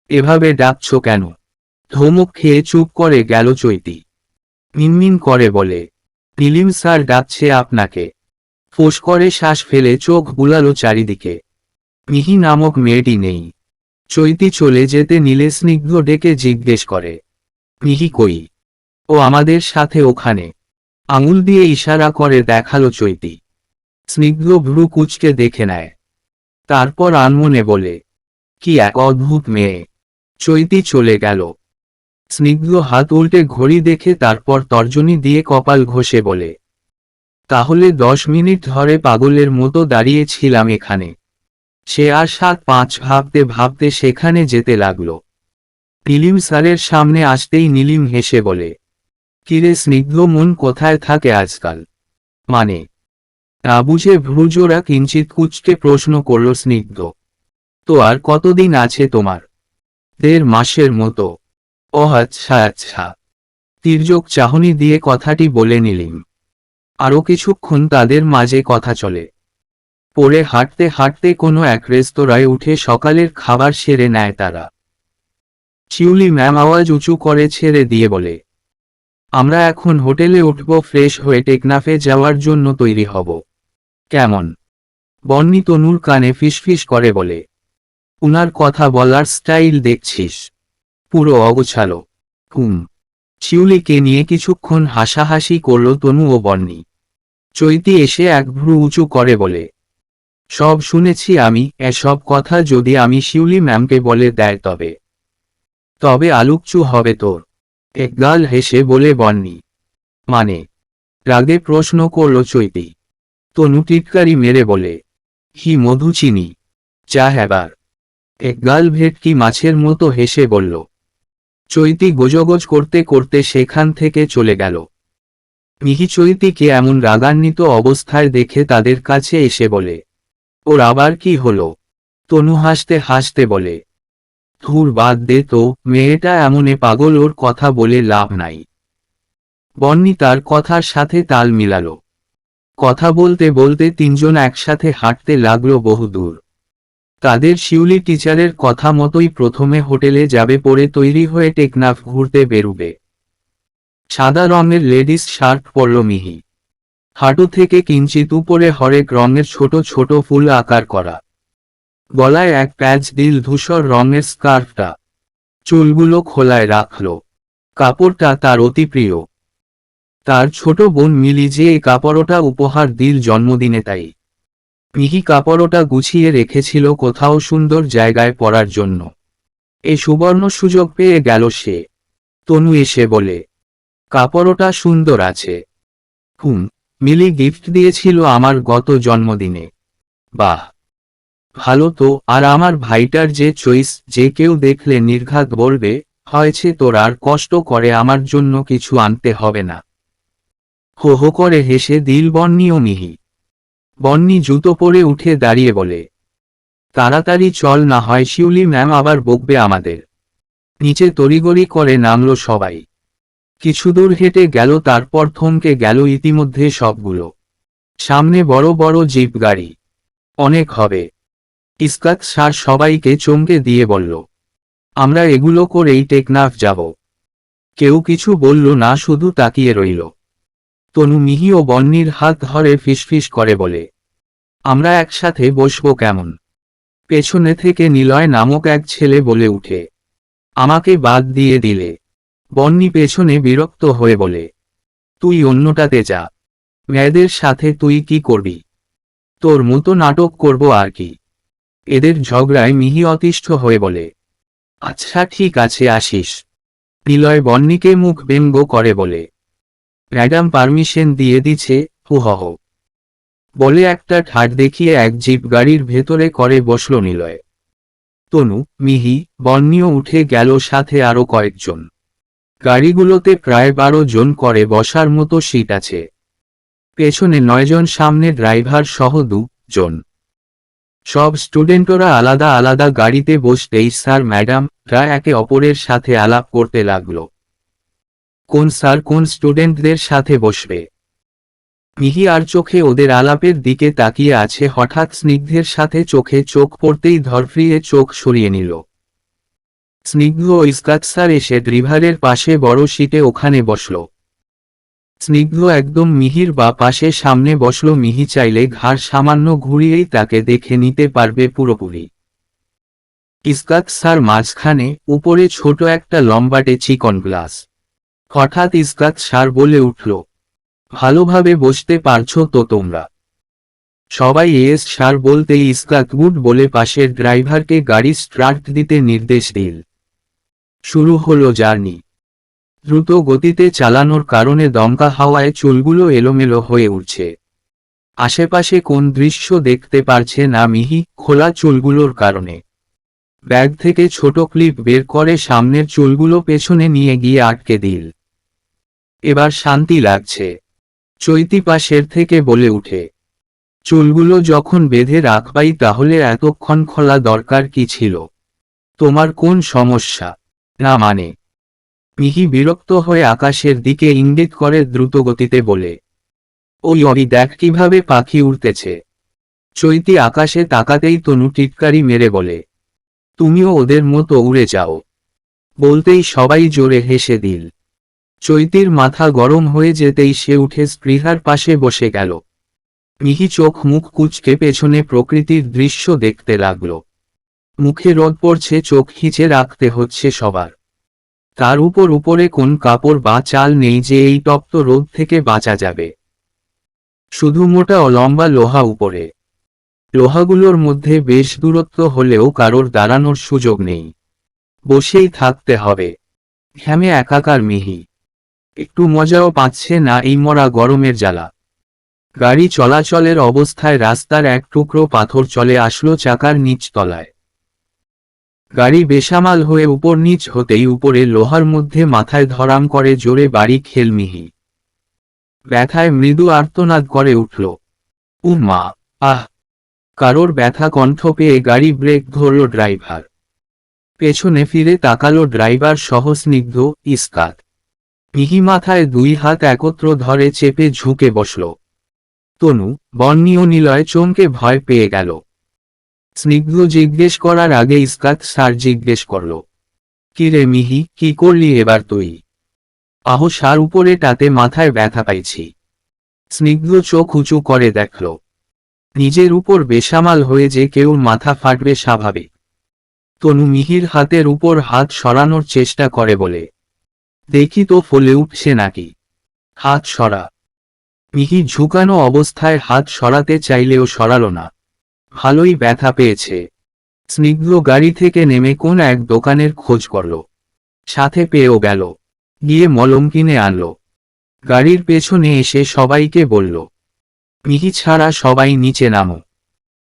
এভাবে ডাকছ কেন? ধমক খেয়ে চুপ করে গেল চৈতি। মিনমিন করে বলে, নীলিম স্যার ডাকছে আপনাকে। ফোঁস করে শ্বাস ফেলে চোখ বুলালো চারিদিকে। মিহি নামক মেয়েটি নেই। চৈতি চলে যেতে নিলে স্নিগ্ধ ডেকে জিজ্ঞেস করে, মিহি কই? ও আমাদের সাথে ওখানে। আঙুল দিয়ে ইশারা করে দেখালো চৈতি। স্নিগ্ধ ভ্রু কুঁচকে দেখে নেয়। তারপর আনমনে বলে, কি এক অদ্ভুত মেয়ে। চৈতি চলে গেল। স্নিগ্ধ হাত উল্টে ঘড়ি দেখে তারপর তর্জনী দিয়ে কপাল ঘষে বলে, তাহলে 10 মিনিট ধরে পাগলের মতো দাঁড়িয়েছিলাম এখানে। সে আর 7-5 ভাবতে ভাবতে সেখানে যেতে লাগলো। নীলিম স্যারের সামনে আসতেই নীলিম হেসে বলে, কিরে স্নিগ্ধ, মন কোথায় থাকে আজকাল? মানে? না বুঝে ভ্রুজোড়া কিঞ্চিত কুঁচকে প্রশ্ন করল স্নিগ্ধ। তো আর কতদিন আছে তোমার? 1.5 মাসের মতো। ও আচ্ছা আচ্ছা। তির্যক চাহনি দিয়ে কথাটি বলে নীলিম। আরও কিছুক্ষণ তাদের মাঝে কথা চলে। পরে হাঁটতে হাঁটতে কোনো এক রেস্তোরাঁয় উঠে সকালের খাবার সেরে নেয় তারা। শিউলি ম্যাম আওয়াজ উঁচু করে ছেড়ে দিয়ে বলে, আমরা এখন হোটেলে উঠব, ফ্রেশ হয়ে টেকনাফে যাওয়ার জন্য তৈরি হব। কেমন? বন্নি তনুর কানে ফিসফিস করে বলে, উনার কথা বলার স্টাইল দেখছিস, পুরো অগোছালো। শিউলিকে নিয়ে কিছুক্ষণ হাসাহাসি করল তনু ও বন্নি। চৈতি এসে এক ভ্রু উঁচু করে বলে, সব শুনেছি আমি। এসব কথা যদি আমি শিউলি ম্যামকে বলে দেয় তবে আলুকচু হবে তোর। একগাল হেসে বলে বন্নি। মানে? রাগে প্রশ্ন করল চৈতি। তনু টিটকারি মেরে বলে, কি মধু চিনি, চা হেবার। একগাল ভেটকি মাছের মতো হেসে বলল। চৈতি গোজগোজ করতে করতে সেখান থেকে চলে গেল। মিহি চৈতিকে এমন রাগান্বিত অবস্থায় দেখে তাদের কাছে এসে বলে, ওর আবার কি হলো? তনু হাসতে হাসতে বলে, ধুর বাদ দে তো, মেয়েটা এমনে পাগল, ওর কথা বলে লাভ নাই। বন্নি তার কথার সাথে তাল মিলালো। কথা বলতে বলতে তিনজন একসাথে হাঁটতে লাগলো বহুদূর। তাদের শিউলি টিচারের কথা মতোই প্রথমে হোটেলে যাবে, পরে তৈরি হয়ে টেকনাফ ঘুরতে বেরুবে। সাদা রঙের লেডিস শার্ট পরল মিহি। হাঁটু থেকে কিঞ্চিত উপরে হরেক রঙের ছোট ছোট ফুল আকার করা। গলায় এক প্যাচ দিল ধূসর রঙের স্কার্ফটা। চুলগুলো খোলায় রাখল। কাপড়টা তার অতি প্রিয়। তার ছোট বোন মিলি যে এই কাপড়টা উপহার দিল জন্মদিনে, তাই মিহি কাপড়টা গুছিয়ে রেখেছিল কোথাও সুন্দর জায়গায় পরার জন্য। এ সুবর্ণ সুযোগ পেয়ে গেল সে। তনু এসে বলে, কাপড়টা সুন্দর আছে। মিলি গিফট দিয়েছিল আমার গত জন্মদিনে। বাহ, ভালো তো। আর আমার ভাইটার যে চয়েস, যে কেউ দেখলে নির্ঘাত বলবে, হয়েছে তোর আর কষ্ট করে আমার জন্য কিছু আনতে হবে না। হো হো করে হেসে দিল বন্নি ও মিহি। বন্নি জুতো পরে উঠে দাঁড়িয়ে বলে, তাড়াতাড়ি চল, না হয় শিউলি ম্যাম আবার বকবে আমাদের। নিচে তড়িগড়ি করে নামলো সবাই। কিছু দূর হেঁটে গেল, তারপর থমকে গেল ইতিমধ্যে সবগুলো। সামনে বড় বড় জিপ গাড়ি। অনেক হবে। ইসকাত স্যার সবাইকে চমকে দিয়ে বলল, আমরা এগুলো করেই টেকনাফ যাব। কেউ কিছু বলল না, শুধু তাকিয়ে রইল। তনু মিহি ও বন্নির হাত ধরে ফিসফিস করে বলে, আমরা একসাথে বসবো কেমন? পেছনে থেকে নিলয় নামক এক ছেলে বলে উঠে, আমাকে বাদ দিয়ে দিলে। বন্নি পেছনে বিরক্ত হয়ে বলে, তুই অন্যটাতে যা। মেয়েদের সাথে তুই কি করবি? তোর মতো নাটক করব আর কি। এদের ঝগড়ায় মিহি অতিষ্ঠ হয়ে বলে, আচ্ছা ঠিক আছে, আসিস। নিলয় বন্নিকে মুখ ব্যঙ্গ করে বলে, ম্যাডাম পারমিশন দিয়ে দিছে, হুহহ। বলে একটা ঠাট দেখিয়ে এক জিপ গাড়ির ভেতরে করে বসল নিলয়। তনু, মিহি, বন্নিও উঠে গেল, সাথে আরো কয়েকজন। গাড়িগুলোতে প্রায় 12 জন করে বসার মতো সিট আছে। পেছনে 9 জন, সামনে ড্রাইভার সহ 2 জন। সব স্টুডেন্টরা আলাদা আলাদা গাড়িতে বসতেই স্যার ম্যাডামরা একে অপরের সাথে আলাপ করতে লাগলো। কোন স্যার কোন স্টুডেন্টদের সাথে বসবে? মিহি আর চোখে ওদের আলাপের দিকে তাকিয়ে আছে, হঠাৎ স্নিগ্ধের সাথে চোখে চোখ পড়তেই ধরফ্রিয়ে চোখ সরিয়ে নিল। স্নিগ্ধ ও ইসকাত স্যার এসে ড্রাইভারের পাশে বড় সিটে ওখানে বসল। স্নিগ্ধ একদম মিহির বা পাশে সামনে বসল। মিহি চাইলে ঘাড় সামান্য ঘুরিয়েই তাকে দেখে নিতে পারবে পুরোপুরি। ইসকাত স্যার মাঝখানে, উপরে ছোট একটা লম্বাটে চিকন গ্লাস। হঠাৎ ইসকাত স্যার বলে উঠল, ভালোভাবে বসতে পারছো তো তোমরা? সবাই এস স্যার বলতেই ইসকাত গুড বলে পাশের ড্রাইভারকে গাড়ি স্টার্ট দিতে নির্দেশ দিল। শুরু হলো জার্নি। দ্রুত গতিতে চালানোর কারণে দমকা হাওয়ায় চুলগুলো এলোমেলো হয়ে উঠছে। আশেপাশে কোন দৃশ্য দেখতে পারছে না মিহি, খোলা চুলগুলোর কারণে। ব্যাগ থেকে ছোট ক্লিপ বের করে সামনের চুলগুলো পেছনে নিয়ে গিয়ে আটকে দিল। এবার শান্তি লাগছে। চৈতি পাশের থেকে বলে উঠে, চুলগুলো যখন বেঁধে রাখবাই তাহলে এতক্ষণ খোলা দরকার কি ছিল? তোমার কোন সমস্যা? না মানে? মিহি বিরক্ত হয়ে আকাশের দিকে ইঙ্গিত করে দ্রুতগতিতে বলে, ওই অরি দেখ কিভাবে পাখি উড়তেছে। চৈতি আকাশে তাকাতেই তনু টিটকারি মেরে বলে, তুমিও ওদের মতো উড়ে যাও। বলতেই সবাই জোরে হেসে দিল। চৈতির মাথা গরম হয়ে যেতেই সে উঠে স্পৃহার পাশে বসে গেল। মিহি চোখ মুখ কুঁচকে পেছনে প্রকৃতির দৃশ্য দেখতে লাগল। মুখে রোদ পড়ছে, চোখ হিচে রাখতে হচ্ছে সবার। তার উপরে কোন কাপড় বা চাল নেই যে এই তপ্ত রোদ থেকে বাঁচা যাবে। শুধু মোটা ও লম্বা লোহা উপরে। লোহাগুলোর মধ্যে বেশ দূরত্ব হলেও কারোর দাঁড়ানোর সুযোগ নেই। বসেই থাকতে হবে। ঘামে একাকার মিহি। একটু মজাও পাচ্ছে না এই মরা গরমের জ্বালা। গাড়ি চলাচলের অবস্থায় রাস্তার এক টুকরো পাথর চলে আসলো চাকার নিচ তলায়। গাড়ি বেসামাল হয়ে উপর নিচ হতেই উপরে লোহার মধ্যে মাথায় ধরাম করে জোরে বাড়ি খেল মিহি। ব্যথায় মৃদু আর্তনাদ করে উঠল। মা, আহ! কারোর ব্যথা কণ্ঠ পেয়ে গাড়ি ব্রেক ধরল ড্রাইভার। পেছনে ফিরে তাকালো ড্রাইভার সহ স্নিগ্ধ, ইসকাত। মিহি মাথায় 2 হাত একত্র ধরে চেপে ঝুঁকে বসল। তনু, বন্নি ও নিলয় চমকে ভয় পেয়ে গেল। স্নিগ্ধ জিজ্ঞেস করার আগে ইসকাত স্যার জিজ্ঞেস করল, কিরে মিহি, কি করলি এবার তুই? সার উপরেটাতে মাথায় ব্যথা পাইছি। স্নিগ্ধ চোখ উঁচু করে দেখল। নিজের উপর বেসামাল হয়ে যে কেউ মাথা ফাটবে স্বাভাবিক। তনু মিহির হাতের উপর হাত সরানোর চেষ্টা করে বলে, দেখি তো ফলে উঠছে নাকি। হাত সরা। মিহি ঝুঁকানো অবস্থায় হাত সরাতে চাইলেও সরালো না। ভালোই ব্যথা পেয়েছে। স্নিগ্ধ গাড়ি থেকে নেমে কোন এক দোকানের খোঁজ করল। সাথে পেয়েও গেল। গিয়ে মলম কিনে আনল। গাড়ির পেছনে এসে সবাইকে বলল, মিহি ছাড়া সবাই নিচে নামো।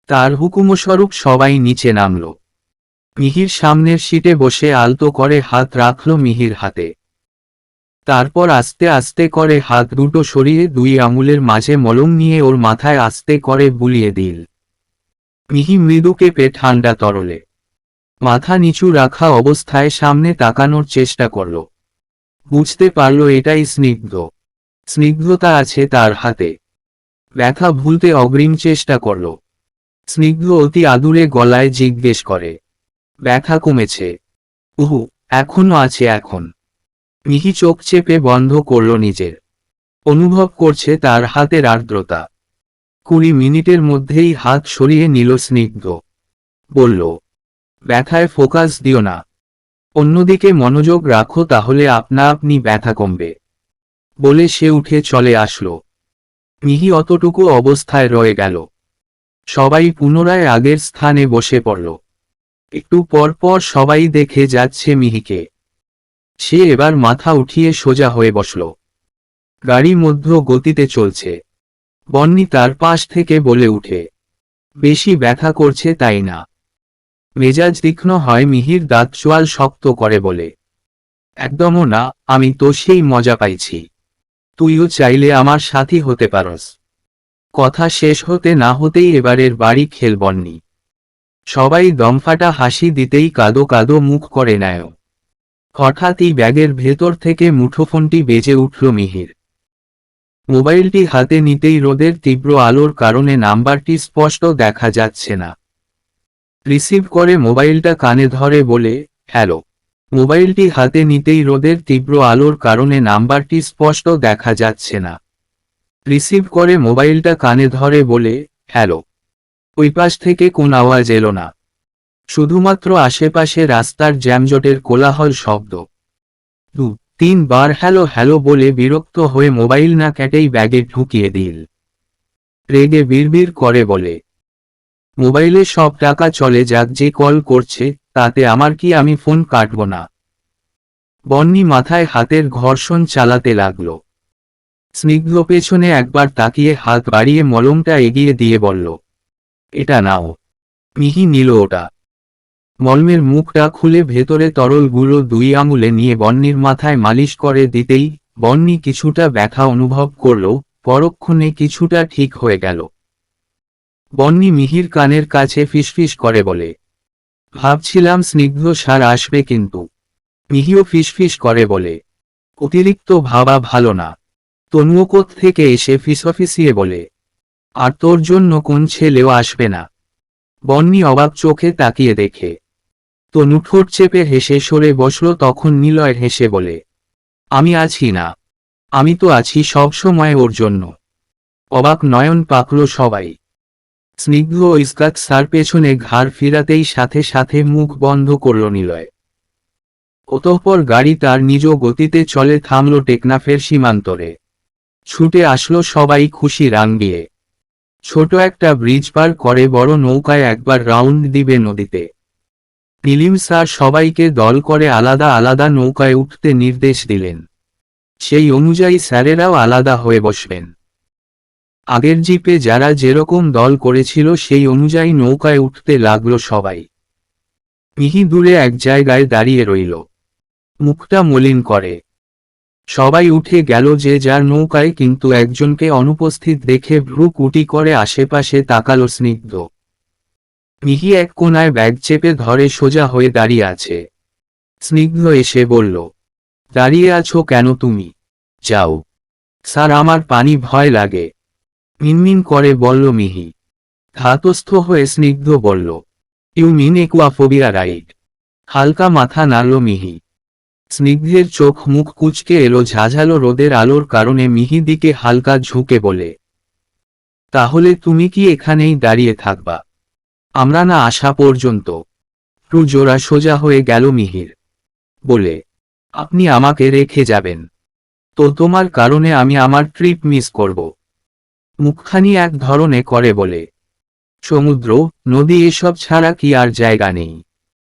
তার হুকুমস্বরূপ সবাই নিচে নামল। মিহির সামনের সিটে বসে আলতো করে হাত রাখল মিহির হাতে। তারপর আস্তে আস্তে করে হাত দুটো সরিয়ে 2 আঙুলের মাঝে মলম নিয়ে ওর মাথায় আস্তে করে বুলিয়ে দিল। মিহি মৃদু কেঁপে ঠান্ডা তরলে মাথা নিচু রাখা অবস্থায় সামনে তাকানোর চেষ্টা করল। বুঝতে পারল এটাই স্নিগ্ধতা আছে তার হাতে। ব্যথা ভুলতে অগ্রিম চেষ্টা করল। স্নিগ্ধ অতি আদুরে গলায় জিজ্ঞেস করে, ব্যথা কমেছে? উহু, এখনো আছে এখন। মিহি চোখ চেপে বন্ধ করল নিজের। অনুভব করছে তার হাতের আর্দ্রতা। 20 মিনিটের মধ্যেই হাত সরিয়ে নিল স্নিগ্ধ। বলল, ব্যথায় ফোকাস দিও না, অন্যদিকে মনোযোগ রাখো, তাহলে আপনা আপনি ব্যথা কমবে। বলে সে উঠে চলে আসলো। মিহি অতটুকু অবস্থায় রয়ে গেল। সবাই পুনরায় আগের স্থানে বসে পড়ল। একটু পর পর সবাই দেখে যাচ্ছে মিহিকে। সে এবার মাথা উঠিয়ে সোজা হয়ে বসল। গাড়ি মধ্য গতিতে চলছে। বন্নি তার পাশ থেকে বলে উঠে, বেশি ব্যথা করছে তাই না? মেজাজ তীক্ষ্ণ হয় মিহির দাঁত চোয়াল শক্ত করে বলে, একদমও না, আমি তো সেই মজা পাইছি। তুইও চাইলে আমার সাথী হতে পারস। কথা শেষ হতে না হতেই এবারের বাড়ি খেল বন্নি। সবাই দমফাটা হাসি দিতেই কাদো কাদো মুখ করে নেয়। হঠাৎই ব্যাগের ভেতর থেকে মুঠোফোনটি বেজে উঠল মিহির। মোবাইলটি হাতে নিতেই রোদের তীব্র আলোর কারণে নাম্বারটি স্পষ্ট দেখা যাচ্ছে না। রিসিভ করে মোবাইলটা কানে ধরে বলে, হ্যালো। মোবাইলটি হাতে নিতেই রোদের তীব্র আলোর কারণে নাম্বারটি স্পষ্ট দেখা যাচ্ছে না। রিসিভ করে মোবাইলটা কানে ধরে বলে, হ্যালো। ওই পাশ থেকে কোন আওয়াজ এলো না, শুধুমাত্র আশেপাশে রাস্তার জ্যামজটের কোলাহল শব্দ। 2-3 বার হ্যালো হ্যালো বলে বিরক্ত হয়ে মোবাইল না কেটেই ব্যাগে ঢুকিয়ে দিল। রেগে বিড়বিড় করে বলে, মোবাইলে সব টাকা চলে যাক, যে কল করছে তাতে আমার কি, আমি ফোন কাটব না। বন্নি মাথায় হাতের ঘর্ষণ চালাতে লাগল। স্নিগ্ধ পেছনে একবার তাকিয়ে হাত বাড়িয়ে মলমটা এগিয়ে দিয়ে বলল, এটা নাও। মিহি নিল ওটা। মলমের মুখটা খুলে ভেতরে তরলগুলো 2 আঙুলে নিয়ে বন্নির মাথায় মালিশ করে দিতেই বন্নি কিছুটা ব্যথা অনুভব করল, পরক্ষণে কিছুটা ঠিক হয়ে গেল। বন্নি মিহির কানের কাছে ফিসফিস করে বলে, ভাবছিলাম স্নিগ্ধ সার আসবে, কিন্তু। মিহিও ফিসফিস করে বলে, অতিরিক্ত ভাবা ভালো না। তনুও কোথ থেকে এসে ফিসফিসিয়ে বলে, আর তোর জন্য কোন ছেলেও আসবে না। বন্নি অবাক চোখে তাকিয়ে দেখে তনু ঠোঁট চেপে হেসে সরে বসল। তখন নিলয় হেসে বলে, আমি আছি না? আমি তো আছি সব সময় ওর জন্য। অবাক নয়ন পাকল সবাই। স্নিগ্ধ ও ইসকাত স্যার পেছনে ঘাড় ফিরাতেই সাথে সাথে মুখ বন্ধ করল নিলয়। অতঃপর গাড়ি তার নিজ গতিতে চলে থামল টেকনাফের সীমান্তরে। ছুটে আসলো সবাই খুশি রাঙিয়ে। ছোট একটা ব্রিজ পার করে বড় নৌকায় একবার রাউন্ড দিবে নদীতে। নীলিম স্যার সবাইকে দল করে আলাদা আলাদা নৌকায় উঠতে নির্দেশ দিলেন। সেই অনুযায়ী স্যারেরাও আলাদা হয়ে বসবেন। আগের জিপে যারা যেরকম দল করেছিল সেই অনুযায়ী নৌকায় উঠতে লাগলো সবাই। মিহি দূরে এক জায়গায় দাঁড়িয়ে রইল, মুখটা মলিন করে। সবাই উঠে গেল যে যার নৌকায়, কিন্তু একজনকে অনুপস্থিত দেখে ভ্রু কুটি করে আশেপাশে তাকালো স্নিগ্ধ। মিহি এক কোনায় ব্যাগ চেপে ধরে সোজা হয়ে দাঁড়িয়ে আছে। স্নিগ্ধ এসে বলল, দাঁড়িয়ে আছো কেন তুমি? যাও। স্যার, আমার পানি ভয় লাগে, মিনমিন করে বলল মিহি। ধাতস্থ হয়ে স্নিগ্ধ বলল, ইউ মিন একুয়াফোবিয়া রাইট? হালকা মাথা নাড়ল মিহি। স্নিগ্ধের চোখ মুখ কুচকে এলো ঝাঝালো রোদের আলোর কারণে। মিহি দিকে হালকা ঝুঁকে বলে, তাহলে তুমি কি এখানেই দাঁড়িয়ে থাকবা আমরা না আসা পর্যন্ত? টু জোড়া সোজা হয়ে গেল মিহির। বলে, আপনি আমাকে রেখে যাবেন তো তোমার কারণে আমি আমার ট্রিপ মিস করব? মুখখানি এক ধরনে করে বলে, সমুদ্র নদী এসব ছাড়া কি আর জায়গা নেই?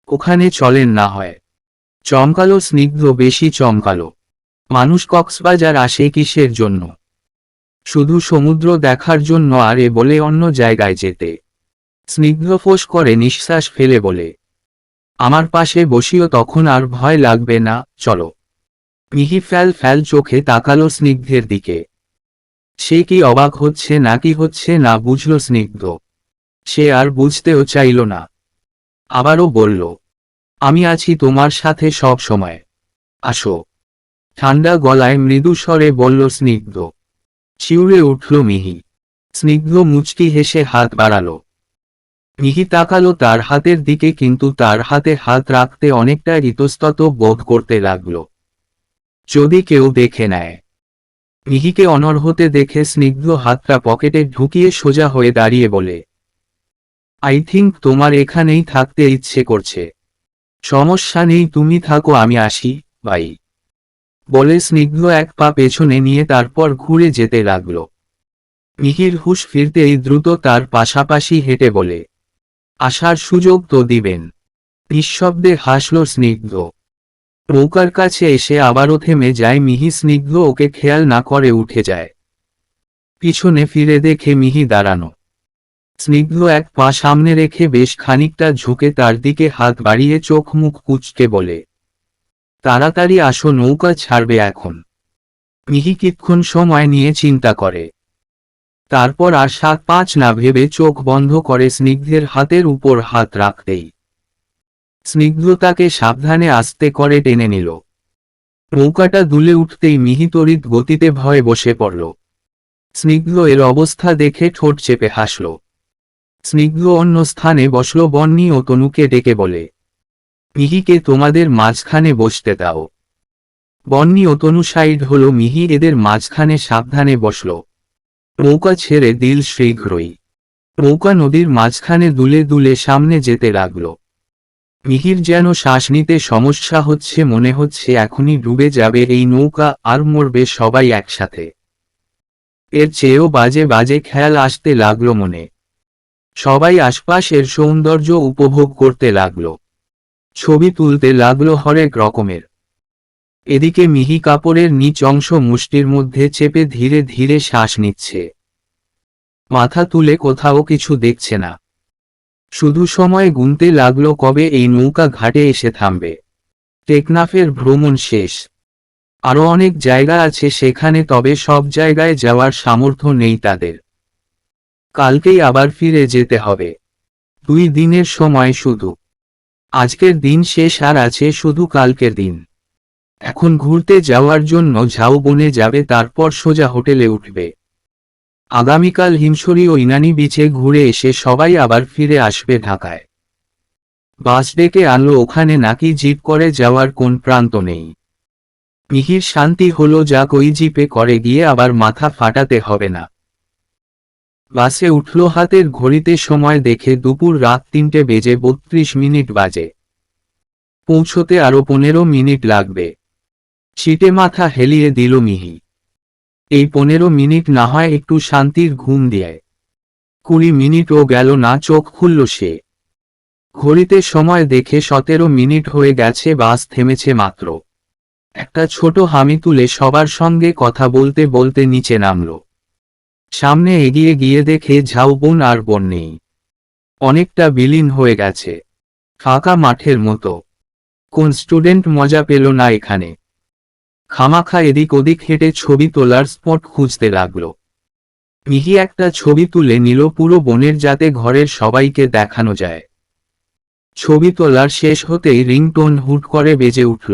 ওখানে চলেন না হয়? চমকালো স্নিগ্ধ, বেশি চমকালো। মানুষ কক্সবাজার আসে কিসের জন্য? শুধু সমুদ্র দেখার জন্য, আর এ বলে অন্য জায়গায় যেতে? স্নিগ্ধ ফোঁস করে নিঃশ্বাস ফেলে বলে, আমার পাশে বসিও, তখন আর ভয় লাগবে না, চলো। মিহি ফ্যাল ফ্যাল চোখে তাকালো স্নিগ্ধের দিকে। সে কি অবাক হচ্ছে নাকি হচ্ছে না বুঝল স্নিগ্ধ। সে আর বুঝতেও চাইল না। আবারও বলল, আমি আছি তোমার সাথে সব সময়, আসো। ঠান্ডা গলায় মৃদু স্বরে বলল স্নিগ্ধ। শিউরে উঠল মিহি। স্নিগ্ধ মুচকি হেসে হাত বাড়ালো। মিহি তাকালো তার হাতের দিকে, কিন্তু তার হাতে হাত রাখতে অনেকটা ইতস্তত বোধ করতে লাগল। যদি কেউ দেখে নেয়। মিহিকে অনড় হতে দেখে স্নিগ্ধ হাতটা পকেটে ঢুকিয়ে সোজা হয়ে দাঁড়িয়ে বলে, আই থিঙ্ক তোমার এখানেই থাকতে ইচ্ছে করছে। সমস্যা নেই, তুমি থাকো, আমি আসি, বাই। বলে স্নিগ্ধ এক পা পেছনে নিয়ে তারপর ঘুরে যেতে লাগল। মিহির হুঁশ ফিরতেই দ্রুত তার পাশাপাশি হেঁটে বলে, আসার সুযোগ তো দিবেন। নিঃশব্দে হাসল স্নিগ্ধ। নৌকার কাছে এসে আবারও থেমে যায় মিহি। স্নিগ্ধ ওকে খেয়াল না করে উঠে যায়। পিছনে ফিরে দেখে মিহি দাঁড়ানো। স্নিগ্ধ এক পা সামনে রেখে বেশ খানিকটা ঝুঁকে তার দিকে হাত বাড়িয়ে চোখ মুখ কুঁচকে বলে, তাড়াতাড়ি আসো, নৌকা ছাড়বে এখন। মিহি কিছুক্ষণ সময় নিয়ে চিন্তা করে। তারপর আর ৭-৫ না ভেবে চোখ বন্ধ করে স্নিগ্ধের হাতের উপর হাত রাখতেই স্নিগ্ধ তাকে সাবধানে আস্তে করে টেনে নিল। নৌকাটা দুলে উঠতেই মিহি তড়িৎ গতিতে ভয়ে বসে পড়ল। স্নিগ্ধ এর অবস্থা দেখে ঠোঁট চেপে হাসল। স্নিগ্ধ অন্য স্থানে বসল। বন্নি ও তনুকে ডেকে বলে, মিহিকে তোমাদের মাঝখানে বসতে দাও। বন্নি ও তনু সাইড হল। মিহি এদের মাঝখানে সাবধানে বসল। নৌকা ছেড়ে দিল শীঘ্রই। নৌকা নদীর মাঝখানে দুলে দুলে সামনে যেতে লাগল। মিহির যেন শ্বাস নিতে সমস্যা হচ্ছে, মনে হচ্ছে এখনই ডুবে যাবে এই নৌকা, আর মরবে সবাই একসাথে। এর চেয়েও বাজে বাজে খেয়াল আসতে লাগলো মনে। সবাই আশপাশের সৌন্দর্য উপভোগ করতে লাগলো। ছবি তুলতে লাগলো হরেক রকমের। এদিকে মিহি কাপড়ের নিচ অংশ মুষ্টির মধ্যে চেপে ধীরে ধীরে শ্বাস নিচ্ছে। মাথা তুলে কোথাও কিছু দেখছে না। শুধু সময় গুনতে লাগলো কবে এই নৌকা ঘাটে এসে থামবে। টেকনাফের ভ্রমণ শেষ। আরও অনেক জায়গা আছে সেখানে, তবে সব জায়গায় যাওয়ার সামর্থ্য নেই তাদের। কালকেই আবার ফিরে যেতে হবে। 2 দিনের সময় শুধু। আজকের দিন শেষ, আর আছে শুধু কালকের দিন। এখন ঘুরতে যাওয়ার জন্য ঝাউবনে যাবে, তারপর সোজা হোটেলে উঠবে। আগামীকাল হিমছড়ি ও ইনানি বিচে ঘুরে এসে সবাই আবার ফিরে আসবে ঢাকায়। বাস ডেকে আনলো, ওখানে নাকি জিপ করে যাওয়ার কোন প্রান্ত নেই। মিহির শান্তি হলো, যাক, ওই জিপে করে গিয়ে আবার মাথা ফাটাতে হবে না। বাসে উঠল। হাতের ঘড়িতে সময় দেখে দুপুর রাত ৩:৩২ বাজে। পৌঁছতে আরও ১৫ মিনিট লাগবে। সিটে মাথা হেলিয়ে দিল মিহি। এই ১৫ মিনিট না হয় একটু শান্তির ঘুম দেয়। ২০ মিনিটও গেল না, চোখ খুলল সে। ঘড়িতে সময় দেখে ১৭ মিনিট হয়ে গেছে। বাস থেমেছে মাত্র। একটা ছোট হামি তুলে সবার সঙ্গে কথা বলতে বলতে নিচে নামল। সামনে এগিয়ে গিয়ে দেখে ঝাউবন আর বন নেই। অনেকটা বিলীন হয়ে গেছে। ফাঁকা মাঠের মতো। কোন স্টুডেন্ট মজা পেল না এখানে? খামাখা এদিক ওদিক হেঁটে ছবি তোলার স্পট খুঁজতে লাগল। মিহি একটা ছবি তুলে নিল পুরো বনের, যাতে ঘরের সবাইকে দেখানো যায়। ছবি তোলার শেষ হতেই রিংটোন হুট করে বেজে উঠল।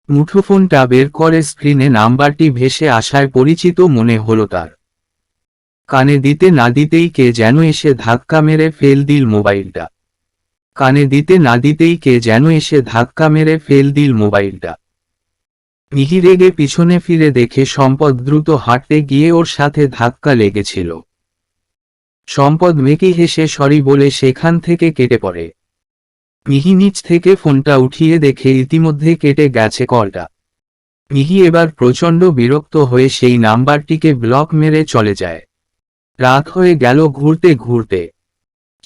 মুঠোফোনটা বের করে স্ক্রিনে নাম্বারটি ভেসে আসায় পরিচিত মনে হলো তার। কানে দিতে না দিতেই কে যেন এসে ধাক্কা মেরে ফেল দিল মোবাইলটা। কানে দিতে না দিতেই কে যেন এসে ধাক্কা মেরে ফেল দিল মোবাইলটা। মিহি রেগে পিছনে ফিরে দেখে সম্পদ দ্রুত হাঁটতে গিয়ে ওর সাথে ধাক্কা লেগেছিল। সম্পদ মেকি হেসে সরি বলে সেখান থেকে কেটে পড়ে। মিহি নিচ থেকে ফোনটা উঠিয়ে দেখে ইতিমধ্যে কেটে গেছে কলটা। মিহি এবার প্রচণ্ড বিরক্ত হয়ে সেই নাম্বারটিকে ব্লক মেরে চলে যায়। রাত হয়ে গেল ঘুরতে ঘুরতে।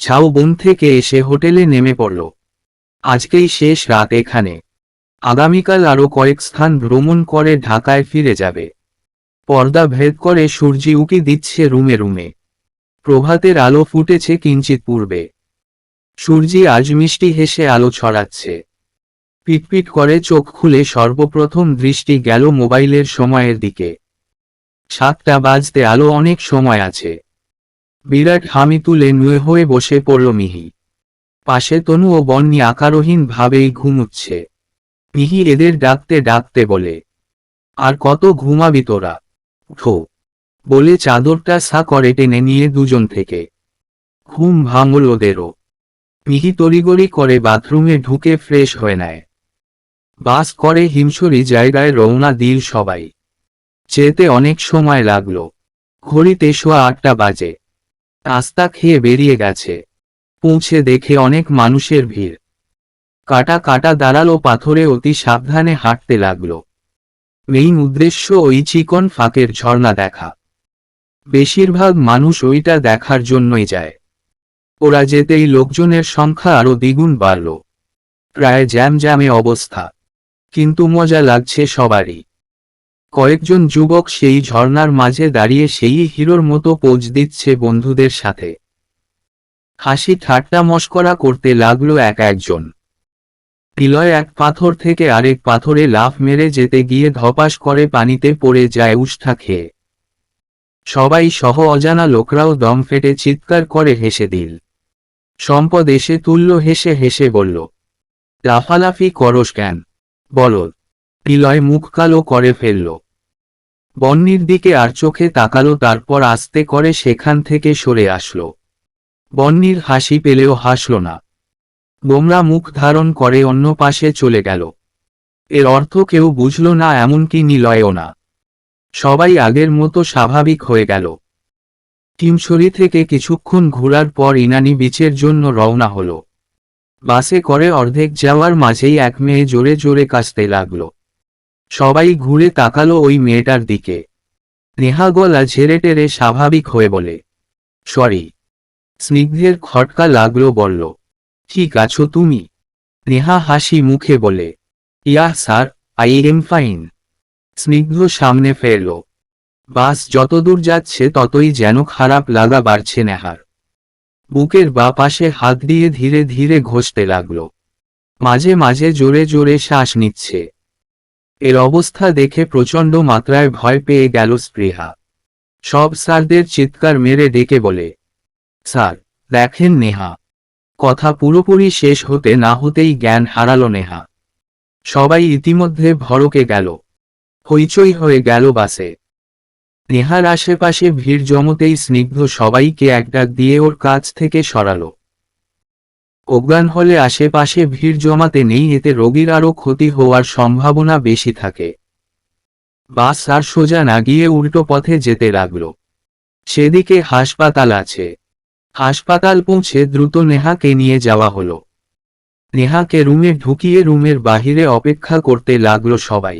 ঝাউবন থেকে এসে হোটেলে নেমে পড়ল। আজকেই শেষ রাত এখানে। আগামীকাল আরও কয়েক স্থান ভ্রমণ করে ঢাকায় ফিরে যাবে। পর্দা ভেদ করে সূর্যি উকি দিচ্ছে রুমে রুমে। প্রভাতের আলো ফুটেছে কিঞ্চিত পূর্বে। সূর্যি আজ মিষ্টি হেসে আলো ছড়াচ্ছে। পিটপিট করে চোখ খুলে সর্বপ্রথম দৃষ্টি গেল মোবাইলের সময়ের দিকে। 7টা বাজতে আলো অনেক সময় আছে। বিরাট হামি তুলে নুয়ে হয়ে বসে পড়ল মিহি। পাশে তনু ও বন্নি আকারহীন ভাবেই ঘুমুচ্ছে। মিহি এদের ডাকতে ডাকতে বলে, আর কত ঘুমাবি তোরা, উঠো, বলে চাদরটা সা করে টেনে নিয়ে দুজন থেকে। ঘুম ভাঙল ওদেরও। মিহি তড়িগড়ি করে বাথরুমে ঢুকে ফ্রেশ হয়ে নেয়। বাস করে হিমছড়ি জায়গায় রওনা দিল সবাই। যেতে অনেক সময় লাগল। ঘড়িতে 8:15 বাজে। নাস্তা খেয়ে বেরিয়ে গেছে। পৌঁছে দেখে অনেক মানুষের ভিড়। কাটা কাটা দাঁড়ালো পাথরে অতি সাবধানে হাঁটতে লাগলো। মেইন উদ্দেশ্য ওই চিকন ফাঁকের ঝর্ণা দেখা। বেশিরভাগ মানুষ ওইটা দেখার জন্যই যায়। ওরা যেতেই লোকজনের সংখ্যা আরো দ্বিগুণ বাড়ল। প্রায় জ্যামে অবস্থা, কিন্তু মজা লাগছে সবারই। কয়েকজন যুবক সেই ঝর্ণার মাঝে দাঁড়িয়ে সেই হিরোর মতো পোজ দিচ্ছে বন্ধুদের সাথে। হাসি ঠাট্টা মশকরা করতে লাগলো একজন। নিলয় এক পাথর থেকে আরেক পাথরে লাফ মেরে যেতে গিয়ে ধপাস করে পানিতে পড়ে যায় উষ্ঠা খেয়ে। সবাই সহ অজানা লোকরাও দম ফেটে চিৎকার করে হেসে দিল। সম্পদ এসে তুল্য হেসে হেসে বলল, লাফালাফি করস কেন, বলদ। নিলয় মুখ কালো করে ফেলল। বন্নির দিকে আর চোখে তাকালো, তারপর আস্তে করে সেখান থেকে সরে আসলো। বন্নির হাসি পেলেও হাসল না। গোমরা মুখ ধারণ করে অন্য পাশে চলে গেল। এর অর্থ কেউ বুঝল না, এমনকি নিলয়ও না। সবাই আগের মতো স্বাভাবিক হয়ে গেল। টিমছড়ি থেকে কিছুক্ষণ ঘোরার পর ইনানি বিচের জন্য রওনা হলো। বাসে করে অর্ধেক যাওয়ার মাঝেই এক মেয়ে জোরে জোরে কাশতে লাগলো। সবাই ঘুরে তাকালো ওই মেয়েটার দিকে। নেহা গলা ঝেড়ে টেরে স্বাভাবিক হয়ে বলে, সরি। স্নিগ্ধের খটকা লাগলো, বলল, ঠিক আছো তুমি? নেহা হাসি মুখে বলে, yeah sir, I am fine. স্নিগ্ধ সামনে ফেরল। বাস যতদূর যাচ্ছে ততই যেন খারাপ লাগা বাড়ছে নেহার। বুকের বা পাশে হাত দিয়ে ধীরে ধীরে ঘষতে লাগল। মাঝে মাঝে জোরে জোরে শ্বাস নিচ্ছে। এর অবস্থা দেখে প্রচণ্ড মাত্রায় ভয় পেয়ে গেল স্পৃহা। সব স্যারদের চিৎকার মেরে ডেকে বলে, স্যার দেখেন নেহা। কথা পুরোপুরি শেষ হতে না হতেই জ্ঞান হারালো নেহা। সবাই ইতিমধ্যে ভড়কে গেল। হইচই হয়ে গেল বাসে। নেহার আশেপাশে ভিড় জমতেই স্নিগ্ধ সবাইকে এক ডাক দিয়ে ওর কাছ থেকে সরালো। অজ্ঞান হলে আশেপাশে ভিড় জমাতে নেই, এতে রোগীর আরও ক্ষতি হওয়ার সম্ভাবনা বেশি থাকে। বাস আর সোজা না গিয়ে উল্টো পথে যেতে লাগল। সেদিকে হাসপাতাল আছে। হাসপাতাল পৌঁছে দ্রুত নেহাকে নিয়ে যাওয়া হলো। নেহাকে রুমে ঢুকিয়ে রুমের বাহিরে অপেক্ষা করতে লাগলো সবাই।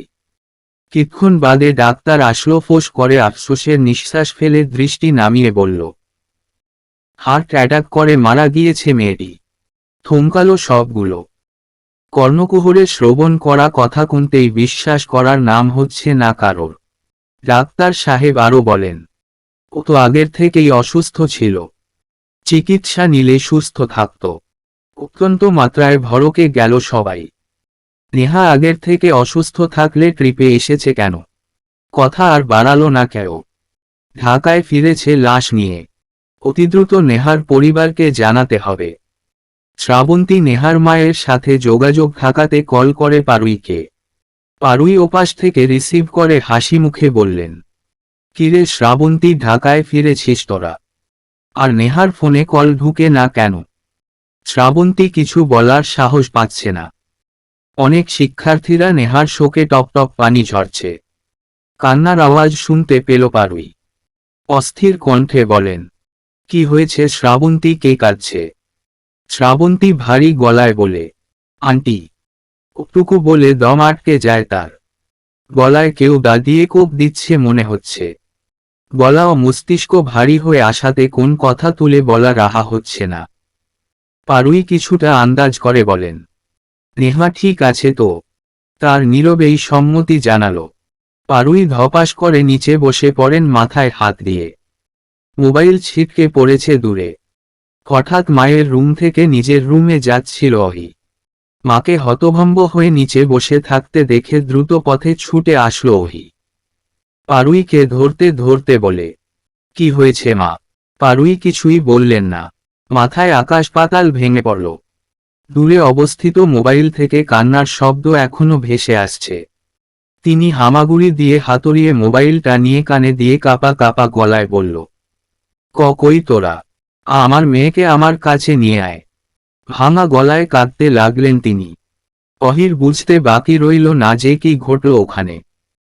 কিছুক্ষণ বাদে ডাক্তার আসলো। ফোঁস করে আফসোসের নিঃশ্বাস ফেলে দৃষ্টি নামিয়ে বলল, হার্ট অ্যাটাক করে মারা গিয়েছে মেয়েটি। থমকালো সবগুলো। কর্ণকুহরে শ্রবণ করা কথা কোনতেই বিশ্বাস করার নাম হচ্ছে না কারোর। ডাক্তার সাহেব আরও বলেন, ও তো আগের থেকেই অসুস্থ ছিল। চিকিৎসা নিলে সুস্থ থাকত। অত্যন্ত মাত্রায় ভড়কে গেল সবাই। নেহা আগের থেকে অসুস্থ থাকলে ট্রিপে এসেছে কেন? কথা আর বাড়ালো না কেউ। ঢাকায় ফিরেছে লাশ নিয়ে। অতিদ্রুত নেহার পরিবারকে জানাতে হবে। শ্রাবন্তী নেহার মায়ের সাথে যোগাযোগ থাকাতে কল করে পারুইকে। পারুই ওপাশ থেকে রিসিভ করে হাসি মুখে বললেন, কিরে শ্রাবন্তী, ঢাকায় ফিরেছিস তোরা? আর নেহার ফোনে কল ঢুকে না কেন? শ্রাবন্তী কিছু বলার সাহস পাচ্ছে না। অনেক শিক্ষার্থীরা নেহার শোকে টপ টপ পানি ঝরছে। কান্নার আওয়াজ শুনতে পেল পারুই। অস্থির কণ্ঠে বলেন, কি হয়েছে শ্রাবন্তী, কে কাঁদছে? শ্রাবন্তী ভারী গলায় বলে, আন্টি। ওটুকু বলে দম আটকে যায় তার। গলায় কেউ দা দিয়ে কোপ দিচ্ছে মনে হচ্ছে। গলা ও মস্তিষ্ক ভারী হয়ে আসাতে কোন কথা তুলে বলা রাহা হচ্ছে না। পারুই কিছুটা আন্দাজ করে বলেন, নেহা ঠিক আছে তো? তার নীরবেই সম্মতি জানালো। পারুই ধপাস করে নিচে বসে পড়েন মাথায় হাত দিয়ে। মোবাইল ছিটকে পড়েছে দূরে। হঠাৎ মায়ের রুম থেকে নিজের রুমে যাচ্ছিল অহি। মাকে হতভম্ব হয়ে নিচে বসে থাকতে দেখে দ্রুত পথে ছুটে আসলো অহি। পারুইকে ধরতে ধরতে বলে, কি হয়েছে মা? পারুই কিছুই বললেন না। মাথায় আকাশ পাতাল ভেঙে পড়ল। দূরে অবস্থিত মোবাইল থেকে কান্নার শব্দ এখনো ভেসে আসছে। তিনি হামাগুড়ি দিয়ে হাতুড়িয়ে মোবাইলটা নিয়ে কানে দিয়ে কাপা কাপা গলায় বলল, কই তোরা? আমার মেয়েকে আমার কাছে নিয়ে আয়। ভাঙা গলায় কাঁদতে লাগলেন তিনি। অহির বুঝতে বাকি রইল না যে কি ঘটল ওখানে।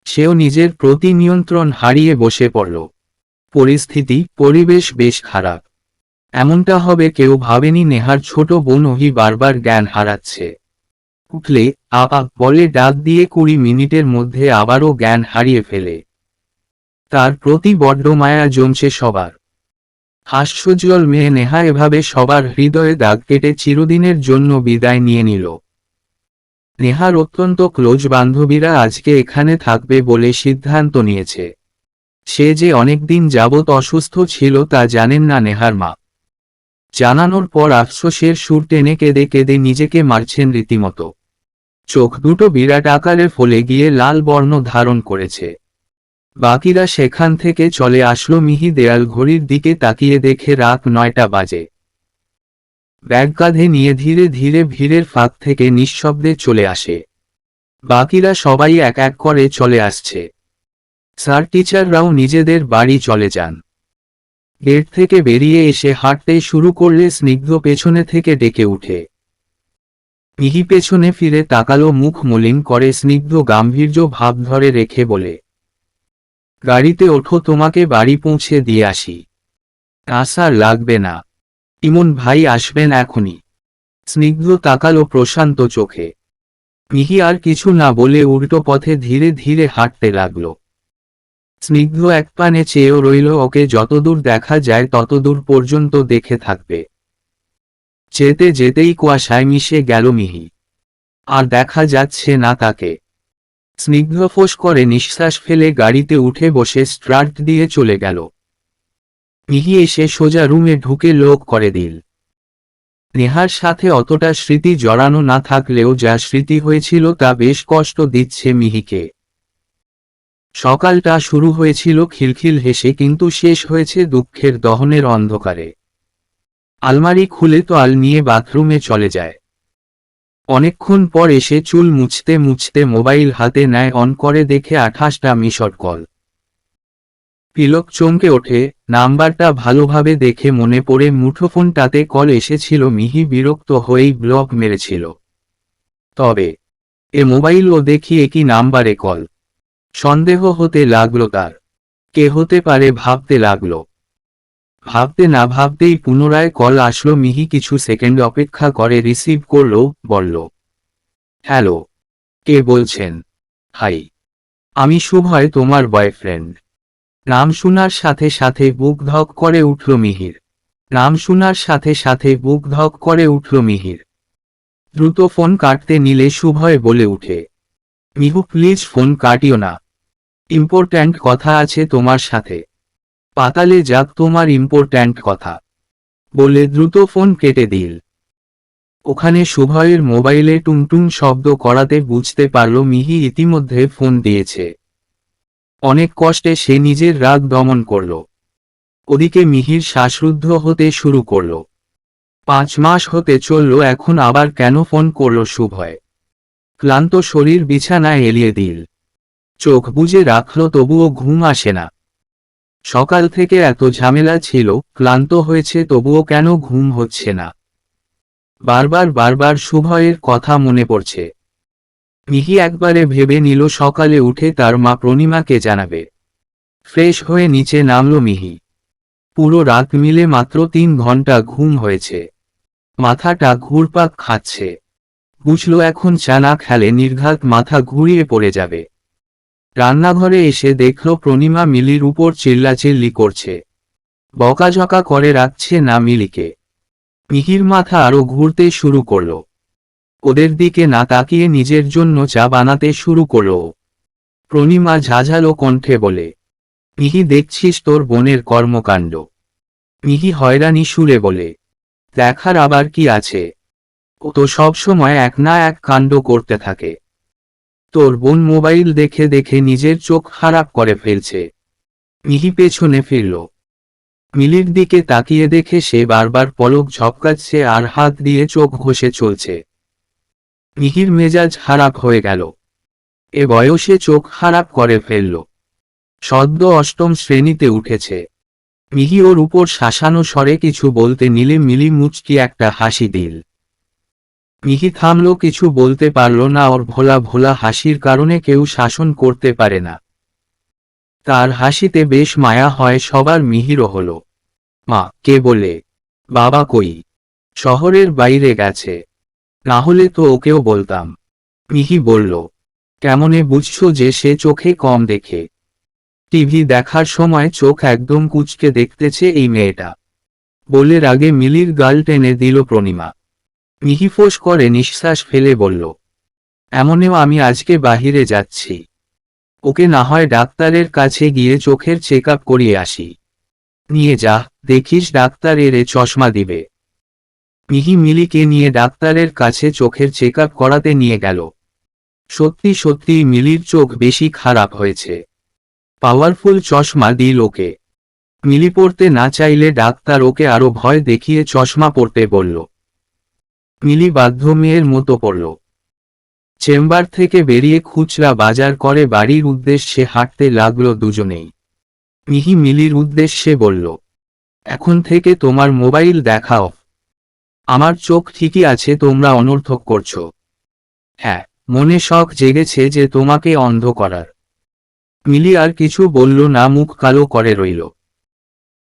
সেও নিজের প্রতি নিয়ন্ত্রণ হারিয়ে বসে পড়ল। পরিবেশ বেশ খারাপ। এমনটা হবে কেউ ভাবেনি। নেহার ছোট বোন অহি বারবার জ্ঞান হারাচ্ছে। উঠলে আপা বলে ডাক দিয়ে 20 মিনিটের মধ্যে আবারও জ্ঞান হারিয়ে ফেলে। তার প্রতি বড্ড মায়া জমছে সবার। হাস্যোজ্জ্বল মেয়ে নেহা এভাবে সবার হৃদয়ে দাগ কেটে চিরদিনের জন্য বিদায় নিয়ে নিল। নেহার অত্যন্ত ক্লোজ বান্ধবীরা আজকে এখানে থাকবে বলে সিদ্ধান্ত নিয়েছে। সে যে অনেকদিন যাবৎ অসুস্থ ছিল তা জানেন না নেহার মা। জানানোর পর আফসোসের সুর টেনে কেঁদে কেঁদে নিজেকে মারছেন রীতিমতো। চোখ দুটো বিরাট আকারে ফলে গিয়ে লাল বর্ণ ধারণ করেছে। বাকিরা সেখান থেকে চলে আসলো। মিহি দেয়াল ঘড়ির দিকে তাকিয়ে দেখে রাত 9টা বাজে। ব্যাগ কাঁধে নিয়ে ধীরে ধীরে ভিড়ের ফাঁক থেকে নিঃশব্দে চলে আসে। বাকিরা সবাই এক এক করে চলে আসছে। স্যার টিচাররাও নিজেদের বাড়ি চলে যান। গেট থেকে বেরিয়ে এসে হাঁটতে শুরু করলে স্নিগ্ধ পেছনে থেকে ডেকে উঠে। মিহি পেছনে ফিরে তাকালো, মুখ মলিন করে স্নিগ্ধ গাম্ভীর্য ভাব ধরে রেখে বলে, গাড়িতে ওঠো, তোমাকে বাড়ি পৌঁছে দিয়ে আসি। স্যার লাগবে না, ইমন ভাই আসবেন এখনই। স্নিগ্ধ তাকালো প্রশান্ত চোখে। মিহি আর কিছু না বলে উল্টো পথে ধীরে ধীরে হাঁটতে লাগলো। স্নিগ্ধ এক পানে চেয়েও রইল, ওকে যতদূর দেখা যায় ততদূর পর্যন্ত দেখে থাকবে। যেতে যেতেই কুয়াশায় মিশে গেল মিহি। আর দেখা যাচ্ছে না তাকে। স্নিগ্ধ ফোঁস করে নিঃশ্বাস ফেলে গাড়িতে উঠে বসে স্টার্ট দিয়ে চলে গেল। মিহি এসে সোজা রুমে ঢুকে লক করে দিল। নেহার সাথে অতটা স্মৃতি জড়ানো না থাকলেও যা স্মৃতি হয়েছিল তা বেশ কষ্ট দিচ্ছে মিহিকে। সকালটা শুরু হয়েছিল খিলখিল হেসে, কিন্তু শেষ হয়েছে দুঃখের দহনের অন্ধকারে। আলমারি খুলে তোয়াল নিয়ে বাথরুমে চলে যায়। অনেকক্ষণ পর এসে চুল মুছতে মুছতে মোবাইল হাতে নেয়, অন করে দেখে 28টা মিসড কল। পিলক চমকে ওঠে। নাম্বারটা ভালোভাবে দেখে মনে পড়ে মুঠোফোনটাতে কল এসেছিল। মিহি বিরক্ত হয়েই ব্লক মেরেছিল। তবে এ মোবাইলও দেখি একই নাম্বারে কল। সন্দেহ হতে লাগলো তার। কে হতে পারে ভাবতে লাগলো। ভাবতে না ভাবতেই পুনরায় কল আসলো। মিহি কিছু সেকেন্ড অপেক্ষা করে রিসিভ করলো, বলল, হ্যালো, কে বলছেন? হাই, আমি শুভয়, তোমার বয়ফ্রেন্ড। নাম শোনার সাথে সাথে বুক ধক করে উঠল মিহির। দ্রুত ফোন কাটতে নিলে শুভয় বলে উঠে, মিহু প্লিজ ফোন কাটিও না, ইম্পর্ট্যান্ট কথা আছে তোমার সাথে। পাতালে যাক তোমার ইম্পর্ট্যান্ট কথা, বলে দ্রুত ফোন কেটে দিল। ওখানে শুভয়ের মোবাইলে টুংটুং শব্দ করাতে বুঝতে পারল মিহি ইতিমধ্যে ফোন দিয়েছে। অনেক কষ্টে সে নিজের রাগ দমন করল। ওদিকে মিহির শ্বাসরুদ্ধ হতে শুরু করল। 5 মাস হতে চলল, এখন আবার কেন ফোন করল শুভয়? ক্লান্ত শরীর বিছানায় এলিয়ে দিল। চোখ বুজে রাখল, তবুও ঘুম আসে না। সকাল থেকে এত ঝামেলা ছিল, ক্লান্ত হয়েছে, তবুও কেন ঘুম হচ্ছে না? বারবার শুভয়ের কথা মনে পড়ছে। মিহি একবারে ভেবে নিল সকালে উঠে তার মা প্রণিমাকে জানাবে। ফ্রেশ হয়ে নিচে নামল মিহি। পুরো রাত মিলে মাত্র 3 ঘন্টা ঘুম হয়েছে। মাথাটা ঘুরপাক খাচ্ছে। বুঝল এখন চা না খেলে নির্ঘাত মাথা ঘুরিয়ে পড়ে যাবে। রান্নাঘরে এসে দেখল প্রণিমা মিলির উপর চিল্লাচিল্লি করছে। বকাঝকা করে রাখছে না মিলিকে। মিহির মাথা আরো ঘুরতে শুরু করল। ওদের দিকে না তাকিয়ে নিজের জন্য চা বানাতে শুরু করলো। প্রণিমা ঝাঝালো কণ্ঠে বলে, মিহি দেখছিস তোর বোনের কর্মকাণ্ড? মিহি হয়রানি সুরে বলে, দেখার আবার কি আছে, ও তো সব সময় এক না এক কাণ্ড করতে থাকে। তোর বোন মোবাইল দেখে দেখে নিজের চোখ খারাপ করে ফেলছে। মিহি পেছনে ফিরল। মিলির দিকে তাকিয়ে দেখে সে বারবার পলক ঝপকাচ্ছে আর হাত দিয়ে চোখ ঘষে চলছে। মিহির মেজাজ খারাপ হয়ে গেল। এ বয়সে চোখ খারাপ করে ফেলল। সদ্য অষ্টম শ্রেণীতে উঠেছে। মিহি ওর উপর শাসানো স্বরে কিছু বলতে নিলে মিলি মুচকি একটা হাসি দিল। মিহি থামল, কিছু বলতে পারল না। ওর ভোলা ভোলা হাসির কারণে কেউ শাসন করতে পারে না। তার হাসিতে বেশ মায়া হয় সবার। মিহিরও হল। মা কে বলে? বাবা কই? শহরের বাইরে গেছে। না হলে তো ওকেও বলতাম। মিহি বলল, কেমনে বুঝছো যে সে চোখে কম দেখে? টিভি দেখার সময় চোখ একদম কুঁচকে দেখতেছে এই মেয়েটা। বলে রাগে মিলির গাল টেনে দিল প্রণিমা। মিহি ফোঁস করে নিঃশ্বাস ফেলে বলল, এমনেও আমি আজকে বাহিরে যাচ্ছি। ওকে না হয় ডাক্তারের কাছে গিয়ে চোখের চেক আপ করিয়ে আসি। নিয়ে যা, দেখিস ডাক্তার এরে চশমা দিবে। মিহি মিলিকে নিয়ে ডাক্তারের কাছে চোখের চেক আপ করাতে নিয়ে গেল। সত্যি সত্যি মিলির চোখ বেশি খারাপ হয়েছে। পাওয়ারফুল চশমা দিল ওকে। মিলি পড়তে না চাইলে ডাক্তার ওকে আরো ভয় দেখিয়ে চশমা পড়তে বলল। মিলি বাধ্য মেয়ের মতো পড়ল। চেম্বার থেকে বেরিয়ে খুচরা বাজার করে বাড়ির উদ্দেশ্যে হাঁটতে লাগলো দুজনেই। মিহি মিলির উদ্দেশ্যে বলল, এখন থেকে তোমার মোবাইল দেখা অফ। আমার চোখ ঠিকই আছে, তোমরা অনর্থক করছো। হ্যাঁ, মনে শখ জেগেছে যে তোমাকে অন্ধ করার। মিলি আর কিছু বলল না, মুখ কালো করে রইল।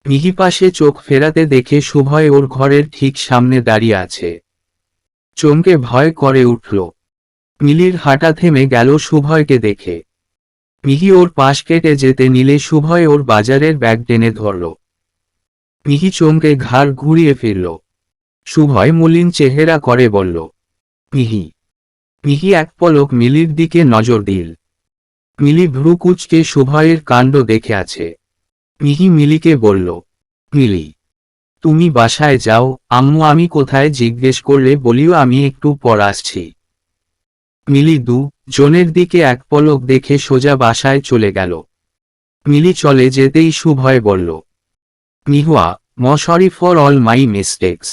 মিহি পাশে চোখ ফেরাতে দেখে শুভয় ওর ঘরের ঠিক সামনে দাঁড়িয়ে আছে। চমকে ভয় করে উঠল। মিলির হাঁটা থেমে গেল শুভয়কে দেখে। মিহি ওর পাশ কেটে যেতে নিলে শুভয় ওর বাজারের ব্যাগ টেনে ধরল। মিহি চমকে ঘাড় ঘুরিয়ে ফিরল। শুভয় মলিন চেহারা করে বলল, মিহি। মিহি এক পলক মিলির দিকে নজর দিল। মিলি ভ্রু কুঁচকে শুভয়ের কাণ্ড দেখে আছে। মিহি মিলিকে বলল, মিলি, তুমি বাসায় যাও, আম্মু আমি কোথায় জিজ্ঞেস করলে বলিও আমি একটু পর আসছি। মিলি জনের দিকে এক পলক দেখে সোজা বাসায় চলে গেল। মিলি চলে যেতেই শুভয় বলল, Mihua, sorry for all my mistakes.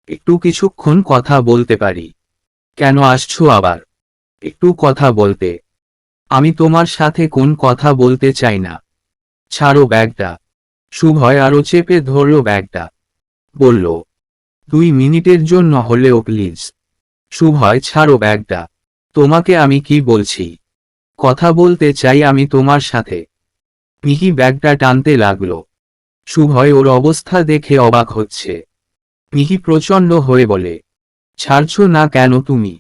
একটু কিছুক্ষণ কথা বলতে পারি? কেন আসছো আবার? একটু কথা বলতে। আমি তোমার সাথে কোন কথা বলতে চাই না। ছাড়ো ব্যাগটা। শুভয় আরো চেপে ধরল ব্যাগটা। বলল, 2 মিনিটের জন্য হলেও প্লিজ। শুভয় ছাড়ো ব্যাগটা। তোমাকে আমি কি বলছি? কথা বলতে চাই আমি তোমার সাথে। মিহি ব্যাগটা টানতে লাগল। শুভয় ওর অবস্থা দেখে অবাক হচ্ছে। মিহি প্রচণ্ড হয়ে বলে, ছাড়ছো না কেন তুমি?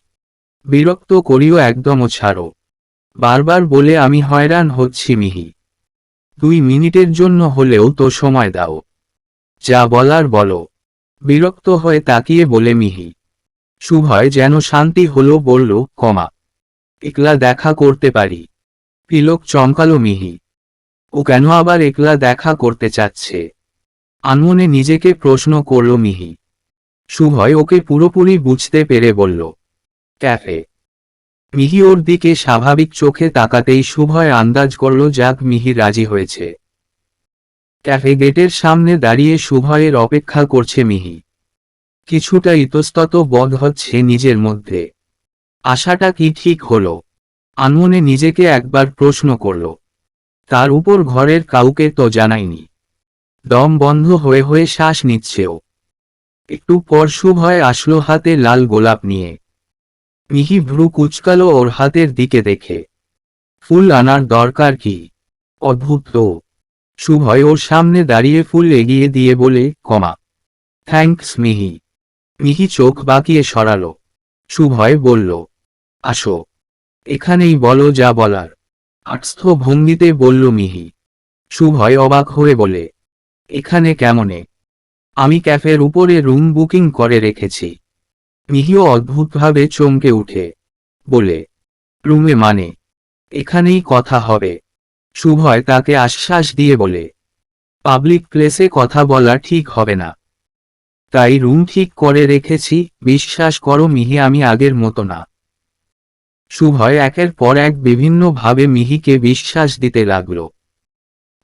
বিরক্ত করিও একদমও ছাড়ো। বারবার বলে আমি হয়রান হচ্ছি মিহি। 2 মিনিটের জন্য হলেও তো সময় দাও। যা বলার বলো। বিরক্ত হয়ে তাকিয়ে বলে মিহি। শুভয় যেন শান্তি হলো বলল, একলা দেখা করতে পারি? তিলক চমকালো মিহি। ও কেন আবার একলা দেখা করতে চাচ্ছে? আনমনে নিজেকে প্রশ্ন করল মিহি। শুভয় ওকে পুরোপুরি বুঝতে পেরে বলল, ক্যাফে। মিহি ওর দিকে স্বাভাবিক চোখে তাকাতেই শুভয় আন্দাজ করল যাক মিহি রাজি হয়েছে। ক্যাফে গেটের সামনে দাঁড়িয়ে শুভয়ের অপেক্ষা করছে মিহি। কিছুটা ইতস্তত বোধ হচ্ছে নিজের মধ্যে। আশাটা কি ঠিক হলো? আনমনে নিজেকে একবার প্রশ্ন করল। তার উপর ঘরের কাউকে তো জানায়নি। দম বন্ধ হয়ে হয়ে শ্বাস নিচ্ছেও। একটু পর শুভয় আসলো হাতে লাল গোলাপ নিয়ে। মিহি ভ্রু কুচকালো ওর হাতের দিকে দেখে। ফুল আনার দরকার কি? অদ্ভুত তো। শুভয় ওর সামনে দাঁড়িয়ে ফুল এগিয়ে দিয়ে বলে, থ্যাঙ্কস মিহি। মিহি চোখ বাঁকিয়ে সরালো। শুভয় বলল, আসো। এখানেই বলো যা বলার। আটস্থ ভঙ্গিতে বলল মিহি। শুভয় অবাক হয়ে বলে, এখানে কেমনে? আমি ক্যাফের উপরে রুম বুকিং করে রেখেছি। মিহিও অদ্ভুতভাবে চমকে উঠে বলে, রুমে মানে? এখানেই কথা হবে। শুভয় তাকে আশ্বাস দিয়ে বলে, পাবলিক প্লেসে কথা বলা ঠিক হবে না। তাই রুম ঠিক করে রেখেছি, বিশ্বাস করো মিহি, আমি আগের মতো না। শুভয় একের পর এক বিভিন্ন ভাবে মিহিকে বিশ্বাস দিতে লাগল।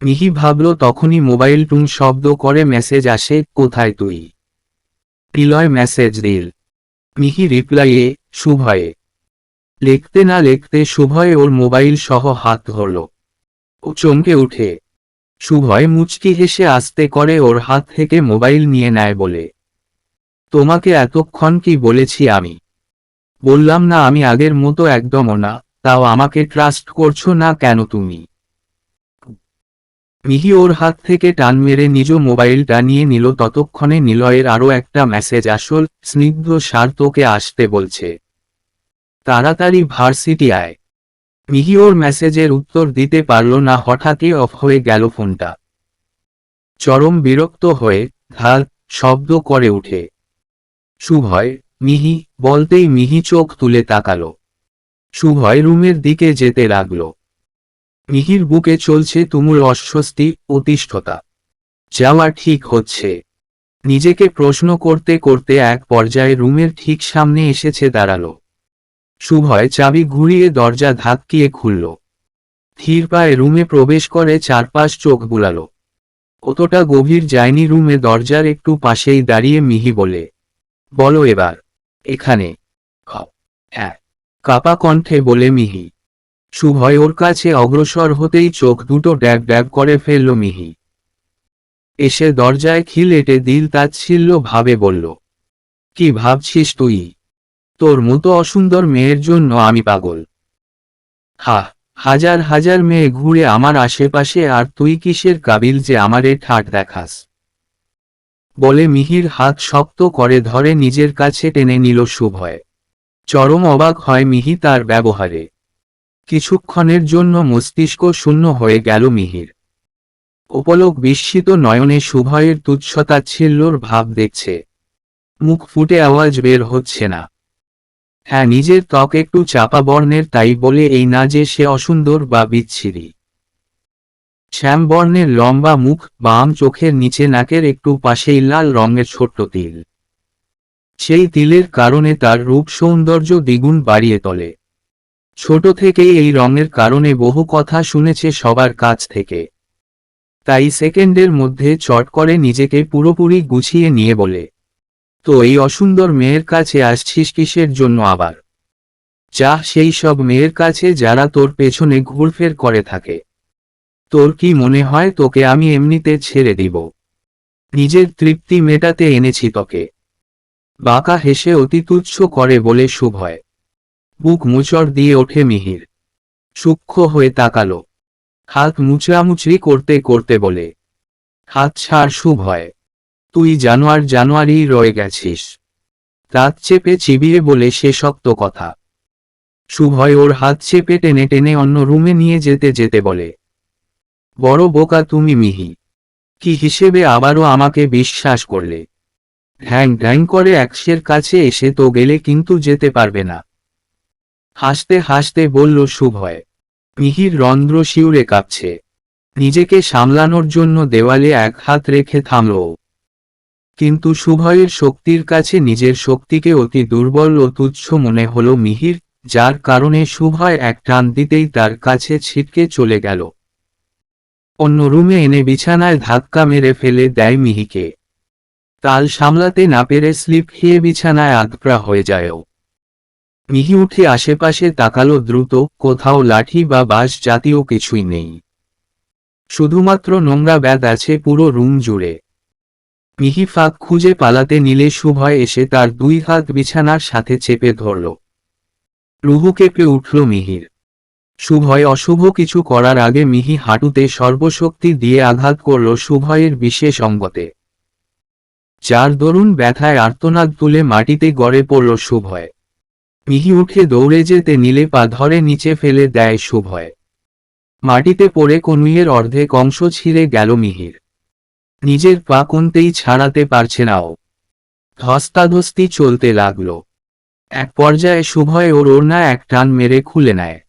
মিহি ভাবল তখনই মোবাইল টুং শব্দ করে মেসেজ আসে, কোথায় তুই? নিলয় মেসেজ দিল। মিহি রিপ্লাইয়ে, শুভয়ে। লিখতে না লিখতে শুভয় ওর মোবাইল সহ হাত ধরল। ও চমকে উঠে। শুভয় মুচকি হেসে আস্তে করে ওর হাত থেকে মোবাইল নিয়ে নেয় বলে, তোমাকে এতক্ষণ কি বলেছি আমি? বললাম না আমি আগের মতো একদমও না, তাও আমাকে ট্রাস্ট করছো না কেন তুমি? মিহি ওর হাত থেকে টান মেরে নিজ মোবাইলটা নিয়ে নিল। ততক্ষণে নিলয়ের আরও একটা মেসেজ আসল, স্নিগ্ধ সার তোকে আসতে বলছে, তাড়াতাড়ি ভার্সিটি আয়। মিহি ওর মেসেজের উত্তর দিতে পারল না, হঠাৎই অফ হয়ে গেল ফোনটা। চরম বিরক্ত হয়ে ধাল শব্দ করে উঠে শুভয়, মিহি বলতেই মিহি চোখ তুলে তাকালো। শুভয় রুমের দিকে যেতে লাগল। মিহির বুকে চলছে তুমুল অস্বস্তি, অতিষ্ঠতা। যাওয়া ঠিক হচ্ছে। নিজেকে প্রশ্ন করতে করতে এক পর্যায়ে রুমের ঠিক সামনে এসেছে দাঁড়ালো। শুভয় চাবি ঘুরিয়ে দরজা ধাক্কিয়ে খুলল। ধীর পায়ে রুমে প্রবেশ করে চারপাশ চোখ বুলালো। অতটা গভীর যায়নি রুমে, দরজার একটু পাশেই দাঁড়িয়ে মিহি বলে, বলো এবার। এখানে? হ্যাঁ, কাপা কণ্ঠে বলে মিহি। শুভয় ওর কাছে অগ্রসর হতেই চোখ দুটো ড্যাব ড্যাব করে ফেলল মিহি। এসে দরজায় খিল এঁটে দিল তাচ্ছিল্য ভাবে বলল, কি ভাবছিস তুই? তোর মতো অসুন্দর মেয়ের জন্য আমি পাগল। হাজার হাজার মেয়ে ঘুরে আমার আশেপাশে, আর তুই কিসের কাবিল যে আমারে ঠাট দেখাস? বলে মিহির হাত শক্ত করে ধরে নিজের কাছে টেনে নিল শুভয়। চরম অবাক হয় মিহি তার ব্যবহারে। কিছুক্ষণের জন্য মস্তিষ্ক শূন্য হয়ে গেল মিহির। উপলক বিস্মিত নয়নে শুভয়ের তুচ্ছতাচ্ছিল্যর ভাব দেখছে। মুখ ফুটে আওয়াজ বের হচ্ছে না। হ্যাঁ, নিজের ত্বক একটু চাপা বর্ণের, তাই বলে এই না যে সে অসুন্দর বা বিচ্ছিরি। শ্যামবর্ণের লম্বা মুখ, বাম চোখের নিচে নাকের একটু পাশেই লাল রঙের ছোট্ট তিল। সেই তিলের কারণে তার রূপ সৌন্দর্য দ্বিগুণ বাড়িয়ে তোলে। ছোট থেকেই এই রঙের কারণে বহু কথা শুনেছে সবার কাছ থেকে। তাই সেকেন্ডের মধ্যে চট করে নিজেকে পুরোপুরি গুছিয়ে নিয়ে বলে, তো এই অসুন্দর মেয়ের কাছে আসছিস কিসের জন্য আবার? যা সেই সব মেয়ের কাছে যারা তোর পেছনে ঘুরফের করে থাকে। তোর কি মনে হয় তোকে আমি এমনিতে ছেড়ে দিব? নিজের তৃপ্তি মেটাতে এনেছি তোকে। বাঁকা হেসে অতি তুচ্ছ করে বলে শুভয়। বুক মুচড় দিয়ে ওঠে মিহির। সূক্ষ্ম হয়ে তাকালো। হাত মুচড়ামুচড়ি করতে করতে বলে, হাত ছাড় শুভয়। তুই জানোয়ারি রয়ে গেছিস। দাঁত চেপে চিবিয়ে বলে সে শক্ত কথা। শুভয় ওর হাত চেপে টেনে টেনে অন্য রুমে নিয়ে যেতে যেতে বলে, বড় বোকা তুমি মিহি। কি হিসেবে আবারও আমাকে বিশ্বাস করলে? ঢ্যাং ঢ্যাং করে অ্যাক্সের কাছে এসে তো গেলে, কিন্তু যেতে পারবে না। হাসতে হাসতে বলল শুভয়। মিহির রন্ধ্র শিউরে কাঁপছে। নিজেকে সামলানোর জন্য দেওয়ালে এক হাত রেখে থামল। কিন্তু শুভয়ের শক্তির কাছে নিজের শক্তিকে অতি দুর্বল ও তুচ্ছ মনে হল মিহির, যার কারণে শুভয় এক টান দিতেই তার কাছে ছিটকে চলে গেল। অন্য রুমে এনে বিছানায় ধাক্কা মেরে ফেলে দেয় মিহিকে। তাল সামলাতে না পেরে স্লিপ খেয়ে বিছানায় আধপ্রা হয়ে যায়ও। মিহি উঠে আশেপাশে তাকালো দ্রুত, কোথাও লাঠি বা বাঁশ জাতীয় কিছুই নেই। শুধুমাত্র নোংরা ব্যাগ আছে পুরো রুম জুড়ে। মিহি ফাঁক খুঁজে পালাতে নিলে শুভয় এসে তার দুই হাত বিছানার সাথে চেপে ধরল। রুহু কেঁপে উঠল মিহির। শুভয় অশুভ কিছু করার আগে মিহি হাঁটুতে সর্বশক্তি দিয়ে আঘাত করল শুভয়ের বিশেষ অঙ্গতে। যার দরুন ব্যথায় আর্তনাদ তুলে মাটিতে গড়ে পড়ল শুভয়। মিহি উঠে দৌড়ে যেতে নিলে পা ধরে নিচে ফেলে দেয় শুভয়। মাটিতে পড়ে কনুইয়ের অর্ধেক অংশ ছিঁড়ে গেল মিহির। নিজের পা কোনতেই ছাড়াতে পারছে না ও। ধস্তাধস্তি চলতে লাগল। এক পর্যায়ে শুভয় ওর ওড়না এক টান মেরে খুলে নেয়।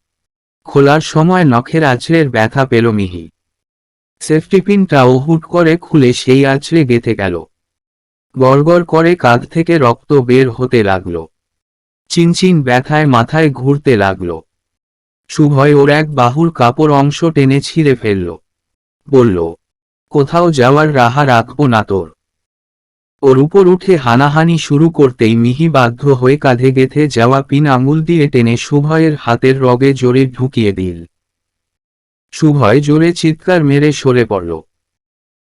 খোলার সময় নখের আঁচড়ের ব্যথা পেল মিহি। সেফটি পিনটাও হুট করে খুলে সেই আঁচড়ে গেঁথে গেল। গড়গড় করে কাঁধ থেকে রক্ত বের হতে লাগল। চিনচিন ব্যথায় মাথায় ঘুরতে লাগল। শুভয় ওর এক বাহুর কাপড় অংশ টেনে ছিঁড়ে ফেলল। বলল, কোথাও যাওয়ার রাহা রাখবো না তোর। ওর উপর উঠে হানাহানি শুরু করতেই মিহি বাধ্য হয়ে কাঁধে গেঁথে যাওয়া পিন আঙুল দিয়ে টেনে শুভয়ের হাতের রগে জোরে ঢুকিয়ে দিল। শুভয় জোরে চিৎকার মেরে সরে পড়ল।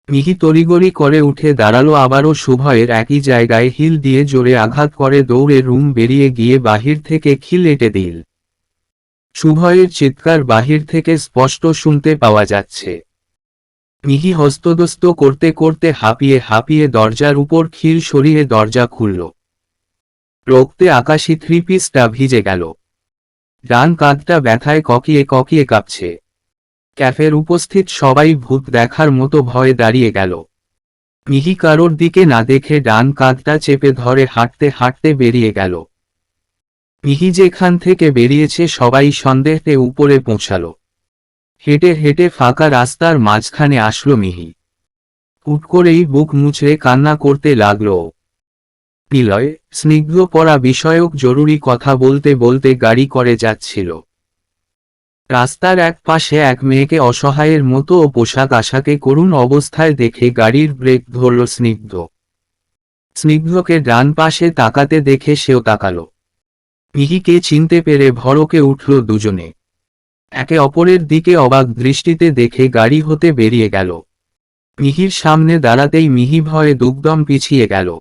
মিহি তড়িগড়ি করে উঠে দাঁড়ালো, আবারও শুভয়ের একই জায়গায় হিল দিয়ে জোরে আঘাত করে দৌড়ে রুম বেরিয়ে গিয়ে বাহির থেকে খিল এঁটে দিল। শুভয়ের চিৎকার বাহির থেকে স্পষ্ট শুনতে পাওয়া যাচ্ছে। মিহি হস্তদস্ত করতে করতে হাঁপিয়ে হাঁপিয়ে দরজার উপর খিল সরিয়ে দরজা খুলল। রক্তে আকাশি থ্রি পিসটা ভিজে গেল। ডান কাঁধটা ব্যথায় ককিয়ে ককিয়ে কাঁপছে। ক্যাফের উপস্থিত সবাই ভূত দেখার মতো ভয়ে দাঁড়িয়ে গেল। মিহি কারোর দিকে না দেখে ডান কাঁধটা চেপে ধরে হাঁটতে হাঁটতে বেরিয়ে গেল। মিহি যেখান থেকে বেরিয়েছে সবাই সন্দেহে উপরে পৌঁছাল। হেঁটে হেঁটে ফাঁকা রাস্তার মাঝখানে আসলো মিহি। হুট করেই বুক মুচড়ে কান্না করতে লাগল। নিলয় স্নিগ্ধ পড়া বিষয়ক জরুরি কথা বলতে বলতে গাড়ি করে যাচ্ছিল। রাস্তার এক পাশে এক মেয়েকে অসহায়ের মতো ও পোশাক আশাকে করুণ অবস্থায় দেখে গাড়ির ব্রেক ধরল স্নিগ্ধ। স্নিগ্ধকে ডান পাশে তাকাতে দেখে সেও তাকালো। মিহিকে চিনতে পেরে ভড়কে উঠল দুজনে। একে অপরের দিকে অবাক দৃষ্টিতে দেখে গাড়ি হতে বেরিয়ে গেল। মিহির সামনে দাঁড়াতেই মিহি ভয়ে দুকদম পিছিয়ে গেল।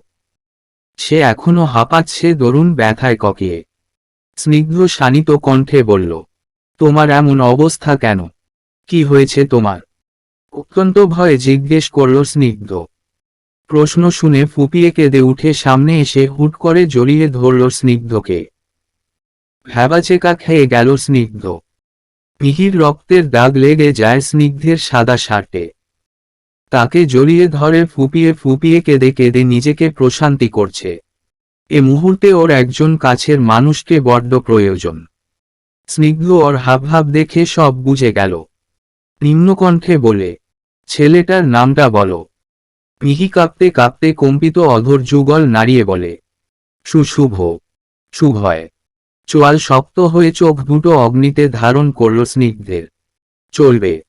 সে এখনো হাঁপাচ্ছে দরুণ ব্যথায় ককিয়ে। স্নিগ্ধ শানিত কণ্ঠে বলল, তোমার এমন অবস্থা কেন? কি হয়েছে তোমার? অত্যন্ত ভয়ে জিজ্ঞেস করল স্নিগ্ধ। প্রশ্ন শুনে ফুপিয়ে কেঁদে উঠে সামনে এসে হুট করে জড়িয়ে ধরল স্নিগ্ধকে। ভ্যাবাচেকা খেয়ে গেল স্নিগ্ধ। মিহির রক্তের দাগ লেগে যায় স্নিগ্ধের সাদা শার্টে। তাকে জড়িয়ে ধরে ফুপিয়ে ফুপিয়ে কেঁদে কেঁদে নিজেকে প্রশান্তি করছে। এ মুহূর্তে ওর একজন কাছের মানুষকে বড্ড প্রয়োজন। স্নিগ্ধ ওর হাবভাব দেখে সব বুঝে গেল। নিম্নকণ্ঠে বলে, ছেলেটার নামটা বলো। মিহি কাঁপতে কাঁপতে কম্পিত অধর যুগল নাড়িয়ে বলে, শুভ। শুভয়। চোয়াল শক্ত হয়ে চোখ দুটো অগ্নিতে ধারণ করল স্নিগ্ধের। চলবে।